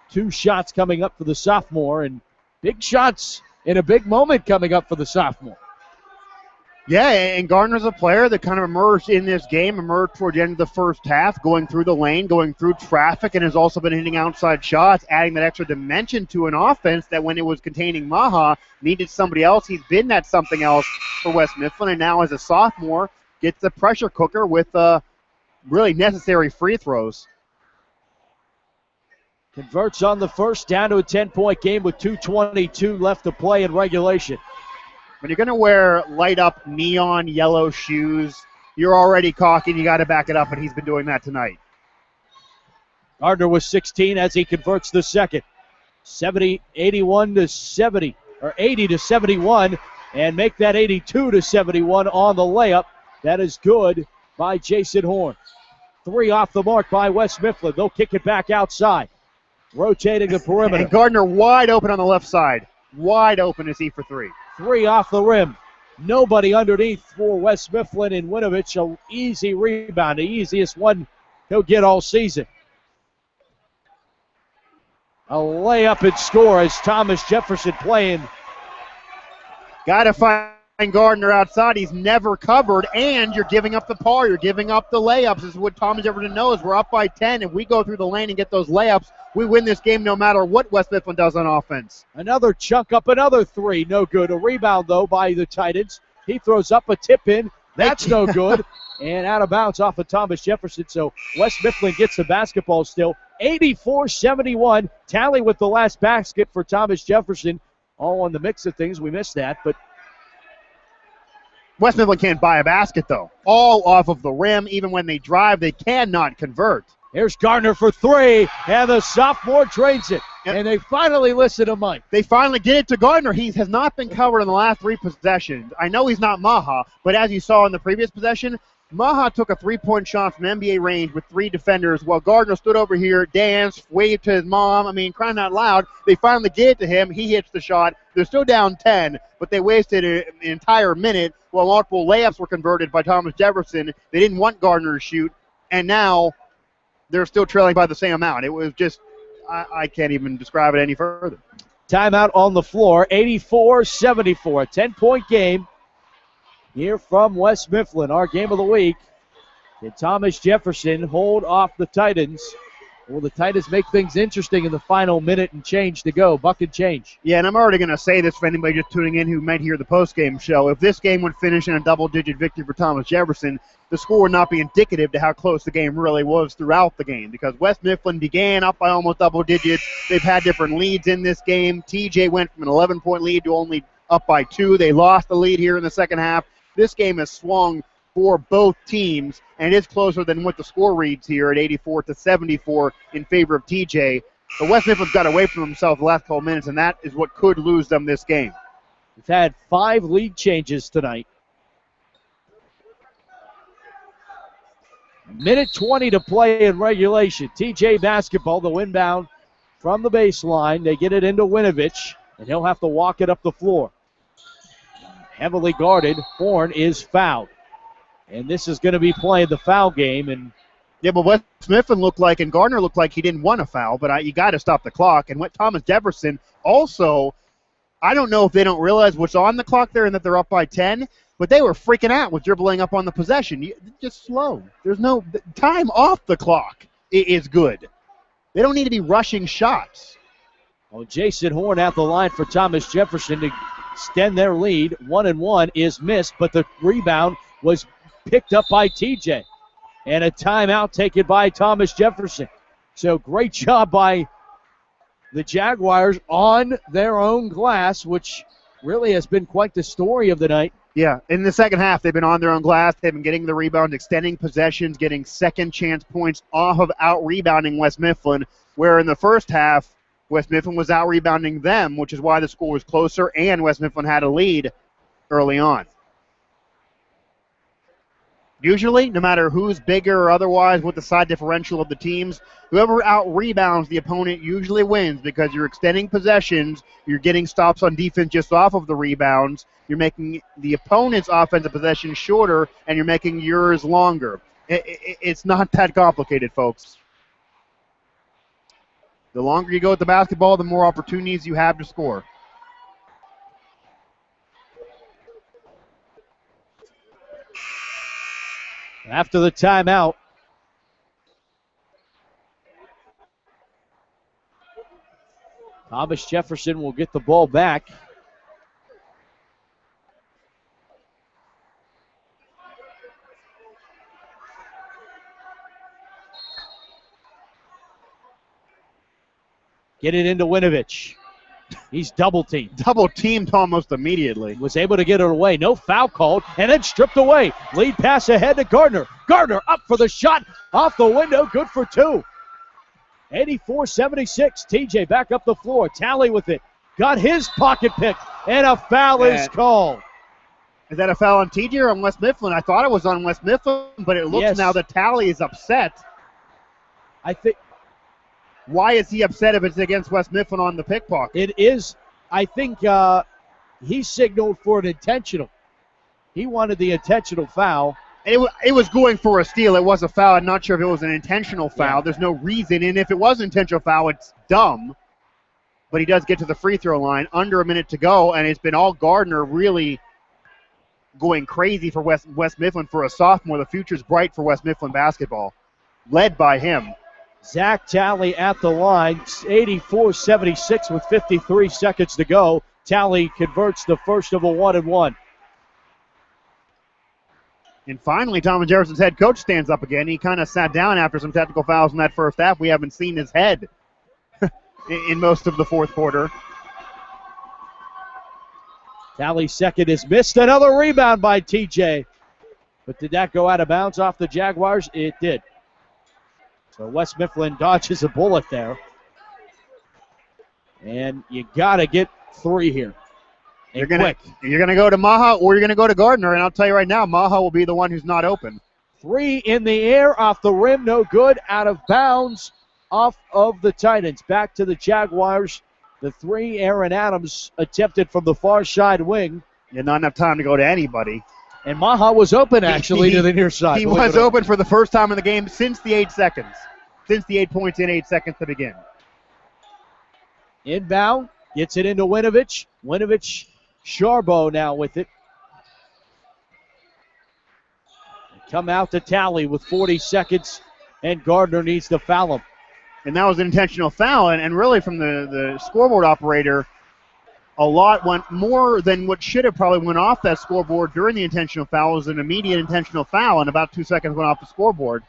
2 shots coming up for the sophomore, and big shots in a big moment coming up for the sophomore. Yeah, and Gardner's a player that kind of emerged in this game, emerged toward the end of the first half, going through the lane, going through traffic, and has also been hitting outside shots, adding that extra dimension to an offense that when it was containing Maha, needed somebody else. He's been that something else for West Mifflin, and now as a sophomore, gets the pressure cooker with really necessary free throws. Converts on the first, down to a 10-point game with 2:22 left to play in regulation. When you're going to wear light-up neon yellow shoes, you're already cocky, you got to back it up, and he's been doing that tonight. Gardner was 16 as he converts the second. 80-71, and make that 82-71 on the layup. That is good by Jason Horn. 3 off the mark by West Mifflin. They'll kick it back outside. Rotating the perimeter. And Gardner wide open on the left side. Wide open is he for 3. 3 off the rim. nobody underneath for West Mifflin, and Winovich, an easy rebound, the easiest one he'll get all season. A layup and score as Thomas Jefferson playing. Got to find Gardner outside. He's never covered, and you're giving up the par. You're giving up the layups. This is what Thomas Jefferson knows. We're up by 10. If we go through the lane and get those layups, we win this game no matter what West Mifflin does on offense. Another chunk up, another three. No good. A rebound, though, by the Titans. He throws up a tip in. That's no good. And out of bounds off of Thomas Jefferson. So West Mifflin gets the basketball still. 84-71. Tally with the last basket for Thomas Jefferson. All on the mix of things. We missed that, but West Mifflin can't buy a basket, though. All off of the rim. Even when they drive, they cannot convert. Here's Gardner for three, and the sophomore drains it. Yep. And they finally listen to Mike. They finally get it to Gardner. He has not been covered in the last three possessions. I know he's not Maha, but as you saw in the previous possession, Maha took a three-point shot from NBA range with three defenders while Gardner stood over here, danced, waved to his mom. I mean, crying out loud. They finally get it to him. He hits the shot. They're still down 10, but they wasted an entire minute while multiple layups were converted by Thomas Jefferson. They didn't want Gardner to shoot, and now they're still trailing by the same amount. It was just, I can't even describe it any further. Timeout on the floor, 84-74, a 10-point game here from West Mifflin. Our game of the week. Can Thomas Jefferson hold off the Titans? Will the Titans make things interesting in the final minute and change to go? Buck and change. Yeah, and I'm already going to say this for anybody just tuning in who might hear the postgame show. If this game would finish in a double-digit victory for Thomas Jefferson, the score would not be indicative to how close the game really was throughout the game, because West Mifflin began up by almost double digits. They've had different leads in this game. TJ went from an 11-point lead to only up by 2. They lost the lead here in the second half. This game has swung for both teams, and it's closer than what the score reads here at 84-74 in favor of TJ. But West Mifflin's got away from themselves the last couple minutes, and that is what could lose them this game. We've had 5 lead changes tonight. Minute 20 to play in regulation. TJ basketball, the inbound from the baseline. They get it into Winovich, and he'll have to walk it up the floor. Heavily guarded. Horn is fouled. And this is going to be playing the foul game. And yeah, but West Mifflin looked like, and Gardner looked like he didn't want a foul, but you got to stop the clock. And what Thomas Jefferson also, I don't know if they don't realize what's on the clock there and that they're up by 10, but they were freaking out with dribbling up on the possession. Just slow. There's no time off the clock is good. They don't need to be rushing shots. Well, Jason Horn at the line for Thomas Jefferson to extend their lead. 1-1 is missed, but the rebound was picked up by TJ. And a timeout taken by Thomas Jefferson. So great job by the Jaguars on their own glass, which really has been quite the story of the night. Yeah, in the second half, they've been on their own glass. They've been getting the rebounds, extending possessions, getting second chance points off of out-rebounding West Mifflin, where in the first half, West Mifflin was out-rebounding them, which is why the score was closer, and West Mifflin had a lead early on. Usually, no matter who's bigger or otherwise, what the side differential of the teams, whoever out-rebounds the opponent usually wins because you're extending possessions, you're getting stops on defense just off of the rebounds, you're making the opponent's offensive possession shorter, and you're making yours longer. It's not that complicated, folks. The longer you go with the basketball, the more opportunities you have to score. After the timeout, Thomas Jefferson will get the ball back. Get it into Winovich. He's double-teamed. Double-teamed almost immediately. Was able to get it away. No foul called, and then stripped away. Lead pass ahead to Gardner. Gardner up for the shot. Off the window. Good for 2. 84-76. TJ back up the floor. Tally with it. Got his pocket picked, and a foul is called. Is that a foul on TJ or on West Mifflin? I thought it was on West Mifflin, but it looks now that Tally is upset. I think. Why is he upset if it's against West Mifflin on the pickpocket? It is. I think he signaled for an intentional. He wanted the intentional foul. It was going for a steal. It was a foul. I'm not sure if it was an intentional foul. Yeah. There's no reason. And if it was an intentional foul, it's dumb. But he does get to the free throw line. Under a minute to go, and it's been all Gardner really going crazy for West Mifflin for a sophomore. The future's bright for West Mifflin basketball, led by him. Zach Talley at the line, 84-76 with 53 seconds to go. Talley converts the first of a 1-and-1. And finally, Thomas Jefferson's head coach stands up again. He kind of sat down after some technical fouls in that first half. We haven't seen his head in most of the fourth quarter. Talley's second is missed. Another rebound by TJ. But did that go out of bounds off the Jaguars? It did. So West Mifflin dodges a bullet there. And you got to get three here. You're going to go to Maha or you're going to go to Gardner, and I'll tell you right now, Maha will be the one who's not open. Three in the air, off the rim, no good, out of bounds, off of the Titans. Back to the Jaguars. The three Aaron Adams attempted from the far side wing. Yeah, not enough time to go to anybody. And Maha was open, actually, to the near side. He was open for the first time in the game since the 8 seconds. Since the 8 points in 8 seconds to begin. Inbound, gets it into Winovich. Winovich, Charbo now with it. Come out to Talley with 40 seconds, and Gardner needs to foul him. And that was an intentional foul, and really from the scoreboard operator, a lot went more than what should have probably went off that scoreboard during the intentional foul. It was an immediate intentional foul, and about 2 seconds went off the scoreboard.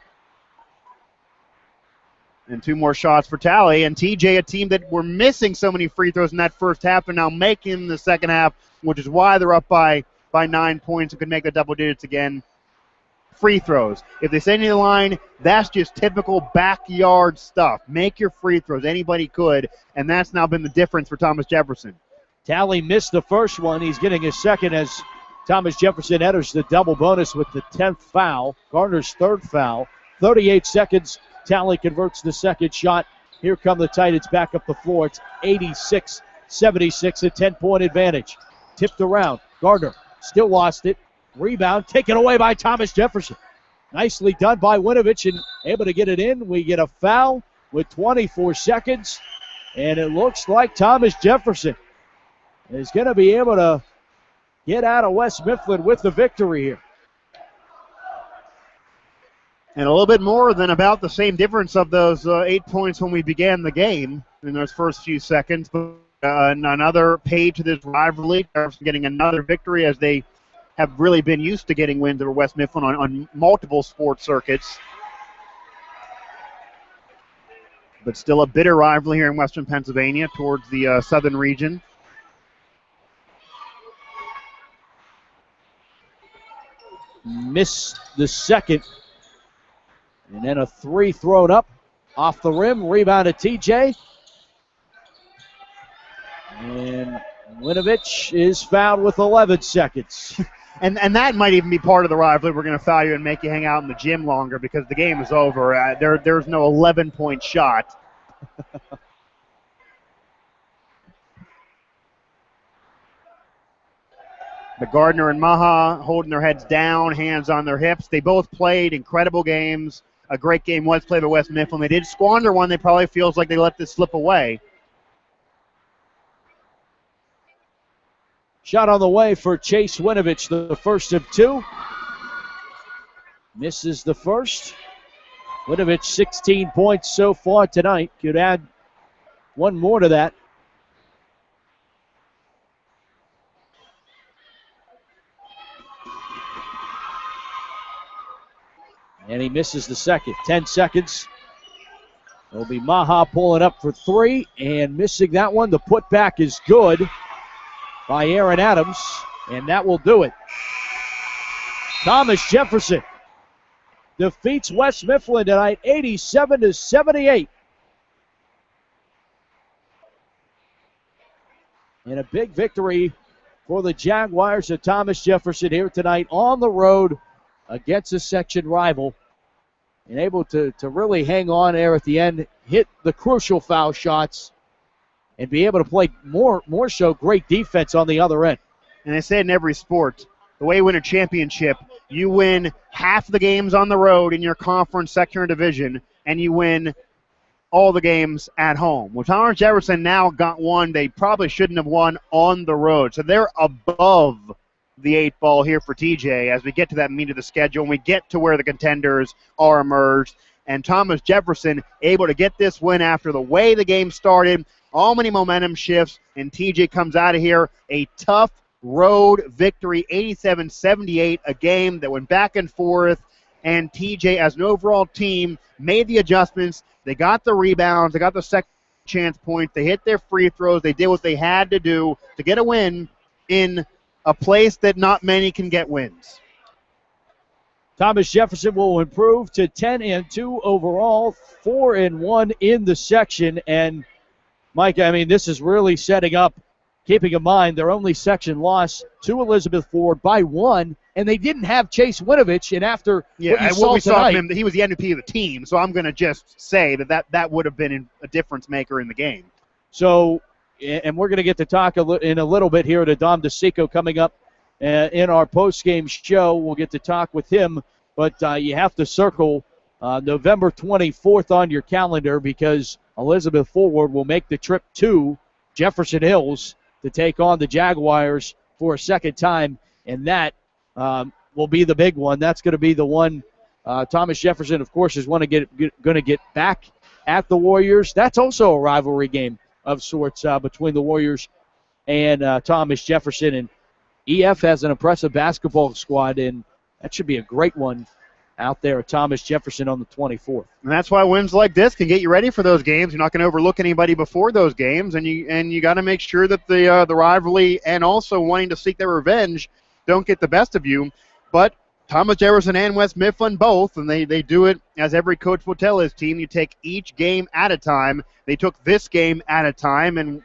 And two more shots for Talley. And TJ, a team that were missing so many free throws in that first half, are now making the second half, which is why they're up by 9 points and could make the double digits again. Free throws. If they send you the line, that's just typical backyard stuff. Make your free throws. Anybody could, and that's now been the difference for Thomas Jefferson. Talley missed the first one. He's getting his second as Thomas Jefferson enters the double bonus with the 10th foul. Gardner's third foul. 38 seconds. Talley converts the second shot. Here come the Titans back up the floor. It's 86-76, a 10-point advantage. Tipped around. Gardner still lost it. Rebound taken away by Thomas Jefferson. Nicely done by Winovich and able to get it in. We get a foul with 24 seconds. And it looks like Thomas Jefferson is going to be able to get out of West Mifflin with the victory here. And a little bit more than about the same difference of those 8 points when we began the game in those first few seconds. But another page to this rivalry. Jefferson getting another victory as they have really been used to getting wins over West Mifflin on multiple sports circuits. But still a bitter rivalry here in western Pennsylvania towards the southern region. Missed the second. And then a three thrown up off the rim. Rebound to TJ. And Winovich is fouled with 11 seconds. And that might even be part of the rivalry. We're going to foul you and make you hang out in the gym longer because the game is over. There's no 11-point shot. But Gardner and Maha holding their heads down, hands on their hips. They both played incredible games. A great game was played by West Mifflin. They did squander one. They probably feels like they let this slip away. Shot on the way for Chase Winovich, the first of two. Misses the first. Winovich 16 points so far tonight. Could add one more to that. And he misses the second. 10 seconds. It'll be Maha pulling up for three and missing that one. The putback is good by Aaron Adams, and that will do it. Thomas Jefferson defeats West Mifflin tonight, 87-78. And a big victory for the Jaguars of Thomas Jefferson here tonight on the road against a section rival. And able to really hang on there at the end, hit the crucial foul shots, and be able to play more so great defense on the other end. And they say in every sport, the way you win a championship, you win half the games on the road in your conference, section, or division, and you win all the games at home. Well, Thomas Jefferson now got one they probably shouldn't have won on the road. So they're above the 8 ball here for TJ as we get to that meat of the schedule and we get to where the contenders are emerged. And Thomas Jefferson able to get this win after the way the game started, all many momentum shifts, and TJ comes out of here a tough road victory, 87-78, a game that went back and forth, and TJ as an overall team made the adjustments. They got the rebounds, they got the second chance points, they hit their free throws, they did what they had to do to get a win in a place that not many can get wins. Thomas Jefferson will improve to 10-2 overall, 4-1 in the section. And, Mike, I mean, this is really setting up, keeping in mind their only section loss to Elizabeth Forward by 1, and they didn't have Chase Winovich. And after what we saw from him, he was the MVP of the team, so I'm going to just say that would have been a difference maker in the game. So, and we're going to get to talk in a little bit here to Dom DeSico coming up in our post-game show. We'll get to talk with him, but you have to circle November 24th on your calendar because Elizabeth Forward will make the trip to Jefferson Hills to take on the Jaguars for a second time, and that will be the big one. That's going to be the one Thomas Jefferson, of course, is going to get back at the Warriors. That's also a rivalry game of sorts between the Warriors and Thomas Jefferson. And EF has an impressive basketball squad, and that should be a great one out there at Thomas Jefferson on the 24th. And that's why wins like this can get you ready for those games. You're not going to overlook anybody before those games, and you got to make sure that the rivalry and also wanting to seek their revenge don't get the best of you. But Thomas Jefferson and West Mifflin both, and they do it as every coach will tell his team, you take each game at a time. They took this game at a time, and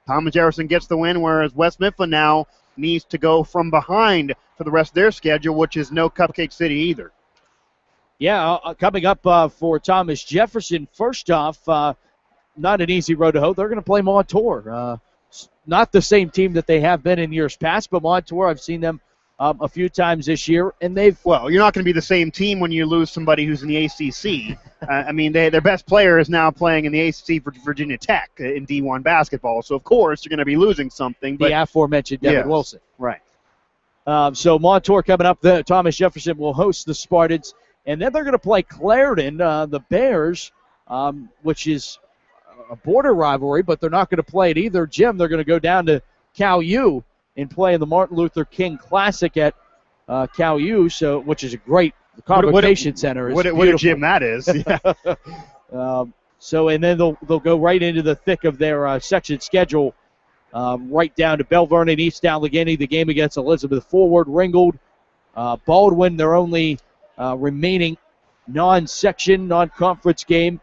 Thomas Jefferson gets the win, whereas West Mifflin now needs to go from behind for the rest of their schedule, which is no Cupcake City either. Yeah, coming up for Thomas Jefferson, first off, not an easy road to hoe. They're going to play Montour. Not the same team that they have been in years past, but Montour, I've seen them a few times this year, and Well, you're not going to be the same team when you lose somebody who's in the ACC. I mean, their best player is now playing in the ACC for Virginia Tech in D1 basketball, so of course you're going to be losing something. But the aforementioned Devin Wilson. Right. So Montour coming up. Thomas Jefferson will host the Spartans, and then they're going to play Clarendon, the Bears, which is a border rivalry, but they're not going to play at either gym. They're going to go down to Cal U and play in the Martin Luther King Classic at Cal U, which is a great convocation center. What a gym that is. Yeah. And then they'll go right into the thick of their section schedule, right down to Bell Vernon, East Allegheny, the game against Elizabeth Forward, Ringgold, Baldwin, their only remaining non-section, non-conference game.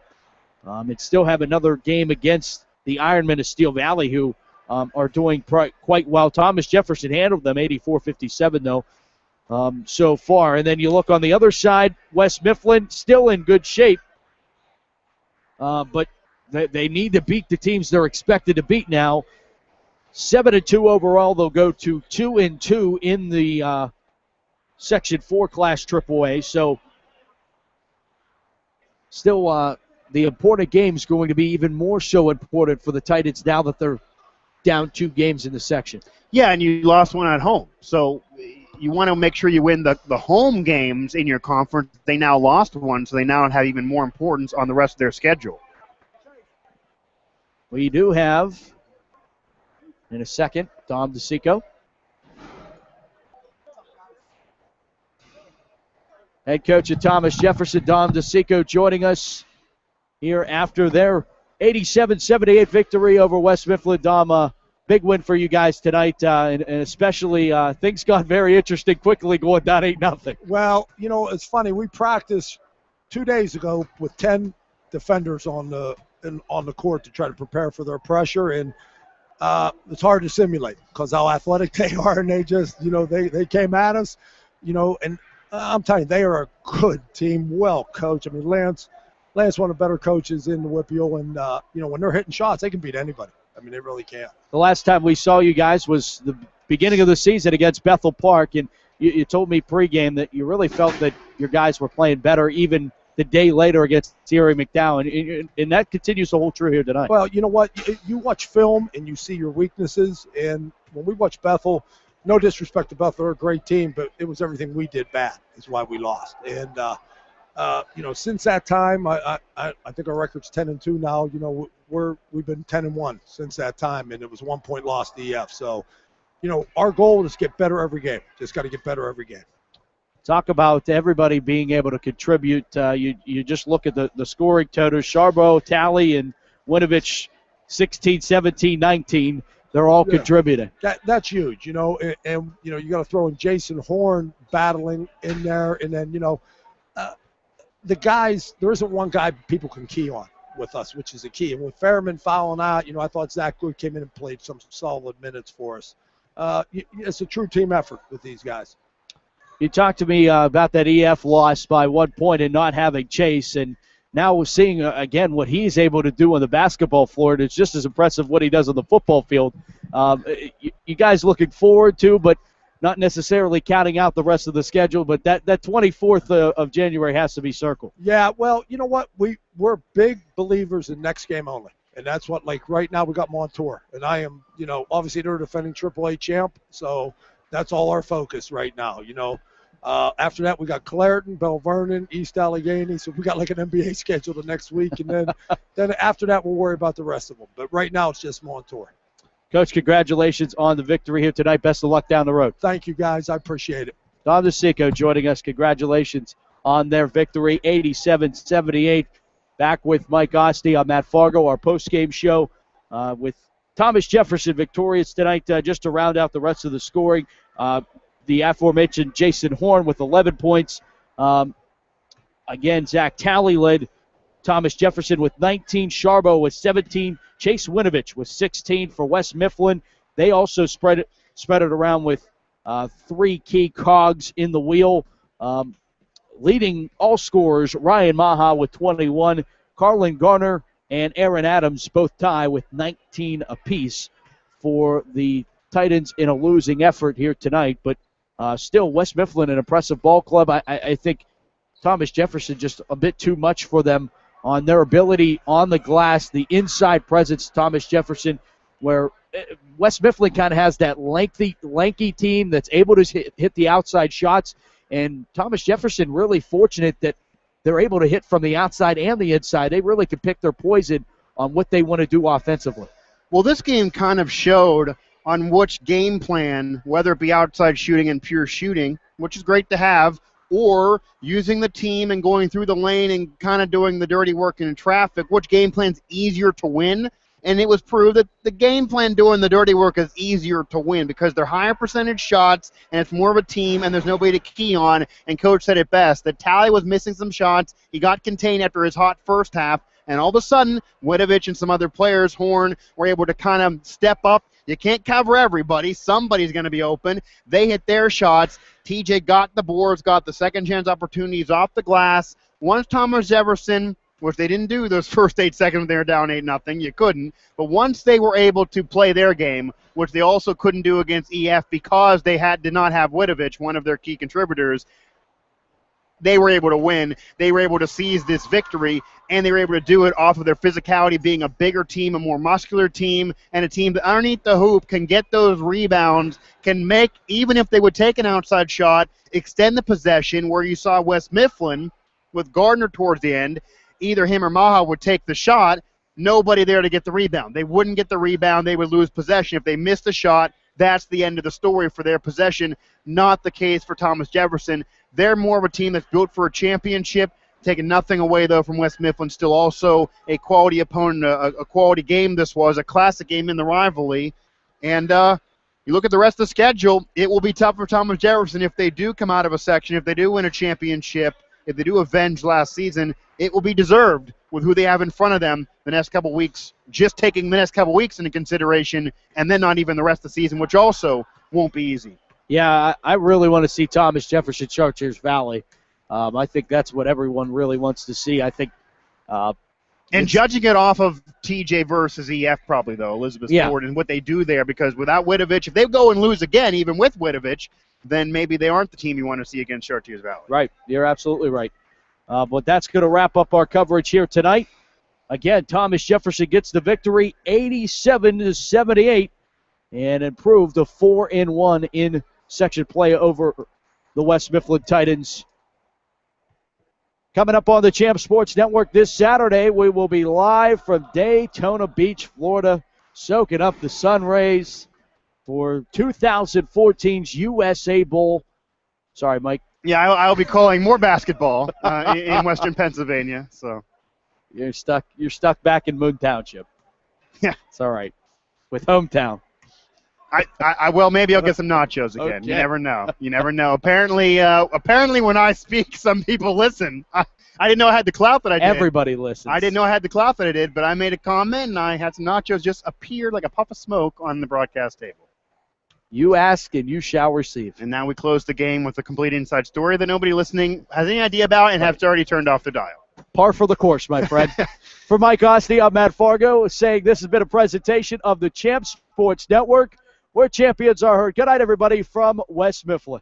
And still have another game against the Ironmen of Steel Valley, who are doing quite well. Thomas Jefferson handled them 84-57, though, so far. And then you look on the other side, West Mifflin still in good shape, but they need to beat the teams they're expected to beat now. 7-2 overall. They'll go to 2-2 in the Section 4 Class AAA. So still the important game is going to be even more so important for the Titans now that they're down 2 games in the section. Yeah, and you lost one at home. So you want to make sure you win the home games in your conference. They now lost one, so they now have even more importance on the rest of their schedule. We do have, in a second, Dom DeSico. Head coach of Thomas Jefferson, Dom DeSico, joining us here after their 87-78 victory over West Mifflin. Dom, big win for you guys tonight, and especially things got very interesting quickly going down 8-0. Well, it's funny. We practiced 2 days ago with 10 defenders on the court to try to prepare for their pressure, and it's hard to simulate because how athletic they are, and they just, they came at us, and I'm telling you, they are a good team, well coached. I mean, Lance, one of the better coaches in the WPIAL, and when they're hitting shots, they can beat anybody. I mean, they really can. The last time we saw you guys was the beginning of the season against Bethel Park, and you told me pregame that you really felt that your guys were playing better even the day later against Thierry McDowell, and that continues to hold true here tonight. Well, you know what? You watch film and you see your weaknesses, and when we watch Bethel, no disrespect to Bethel, they're a great team, but it was everything we did bad is why we lost. And, since that time, I think our record's 10-2 now. We've been 10-1 since that time, and it was 1 point loss to EF. So, our goal is to get better every game. Just got to get better every game. Talk about everybody being able to contribute. You just look at the scoring totals. Charbot, Talley, and Winovich, 16, 17, 19. They're all contributing. That's huge, and you got to throw in Jason Horn battling in there, and then the guys. There isn't one guy people can key on with us, which is a key. And with Fairman fouling out, I thought Zach Good came in and played some solid minutes for us. It's a true team effort with these guys. You talked to me about that EF loss by 1 point and not having Chase, and now we're seeing, again, what he's able to do on the basketball floor. And it's just as impressive what he does on the football field. You guys looking forward to, but not necessarily counting out the rest of the schedule, but that 24th of January has to be circled. Yeah, well, you know what? We're big believers in next game only. And that's what, right now we got Montour. And I am, obviously they're defending AAA champ, so that's all our focus right now, After that, we got Clareton, Bell Vernon, East Allegheny. So we got like an NBA schedule the next week. And then after that, we'll worry about the rest of them. But right now, it's just Montour. Coach, congratulations on the victory here tonight. Best of luck down the road. Thank you, guys. I appreciate it. Don DeSico joining us. Congratulations on their victory, 87-78. Back with Mike Asti on Matt Fargo, our post-game show with Thomas Jefferson victorious tonight. Just to round out the rest of the scoring, the aforementioned Jason Horn with 11 points. Again, Zach Talley led Thomas Jefferson with 19. Charbot with 17. Chase Winovich with 16 for West Mifflin. They also spread it around with 3 key cogs in the wheel. Leading all scorers, Ryan Maha with 21. Carlin Garner and Aaron Adams both tie with 19 apiece for the Titans in a losing effort here tonight. But still, West Mifflin, an impressive ball club. I think Thomas Jefferson just a bit too much for them on their ability on the glass, the inside presence, Thomas Jefferson, where West Mifflin kind of has that lanky team that's able to hit the outside shots. And Thomas Jefferson really fortunate that they're able to hit from the outside and the inside. They really can pick their poison on what they want to do offensively. Well, this game kind of showed on which game plan, whether it be outside shooting and pure shooting, which is great to have, or using the team and going through the lane and kind of doing the dirty work in traffic, which game plan's easier to win. And it was proved that the game plan doing the dirty work is easier to win because they're higher percentage shots and it's more of a team and there's nobody to key on. And Coach said it best, that Talley was missing some shots. He got contained after his hot first half. And all of a sudden, Winovich and some other players, Horn, were able to kind of step up. You can't cover everybody. Somebody's going to be open. They hit their shots. TJ got the boards, got the second chance opportunities off the glass. Once Thomas Jefferson, which they didn't do those first 8 seconds when they were down 8-0. You couldn't. But once they were able to play their game, which they also couldn't do against EF because they did not have Winovich, one of their key contributors, they were able to win. They were able to seize this victory, and they were able to do it off of their physicality, being a bigger team, a more muscular team, and a team that underneath the hoop can get those rebounds, can make, even if they would take an outside shot, extend the possession, where you saw West Mifflin with Gardner towards the end. Either him or Maha would take the shot, nobody there to get the rebound. They wouldn't get the rebound, they would lose possession. If they missed the shot, that's the end of the story for their possession. Not the case for Thomas Jefferson. They're more of a team that's built for a championship, taking nothing away, though, from West Mifflin. Still also a quality opponent, a quality game this was, a classic game in the rivalry. And you look at the rest of the schedule, it will be tough for Thomas Jefferson if they do come out of a section, if they do win a championship, if they do avenge last season. It will be deserved with who they have in front of them the next couple weeks, just taking the next couple weeks into consideration, and then not even the rest of the season, which also won't be easy. Yeah, I really want to see Thomas Jefferson Chartiers Valley. I think that's what everyone really wants to see. I think. And judging it off of TJ versus EF probably, though, Elizabeth Ford, and what they do there, because without Winovich, if they go and lose again, even with Winovich, then maybe they aren't the team you want to see against Chartiers Valley. Right. You're absolutely right. But that's going to wrap up our coverage here tonight. Again, Thomas Jefferson gets the victory 87-78 and improved to 4-1 in section play over the West Mifflin Titans. Coming up on the Champ Sports Network this Saturday, we will be live from Daytona Beach, Florida, soaking up the sun rays for 2014's USA Bowl. Sorry, Mike. Yeah, I'll be calling more basketball in Western Pennsylvania. So you're stuck back in Moon Township. Yeah, it's all right with hometown. Well, maybe I'll get some nachos again. Okay. You never know. You never know. Apparently, when I speak, some people listen. I didn't know I had the clout that I did. Everybody listens. I didn't know I had the clout that I did, but I made a comment, and I had some nachos just appear like a puff of smoke on the broadcast table. You ask, and you shall receive. And now we close the game with a complete inside story that nobody listening has any idea about and have already turned off the dial. Par for the course, my friend. For Mike Asti, I'm Matt Fargo, saying this has been a presentation of the Champ Sports Network, where champions are heard. Good night, everybody, from West Mifflin.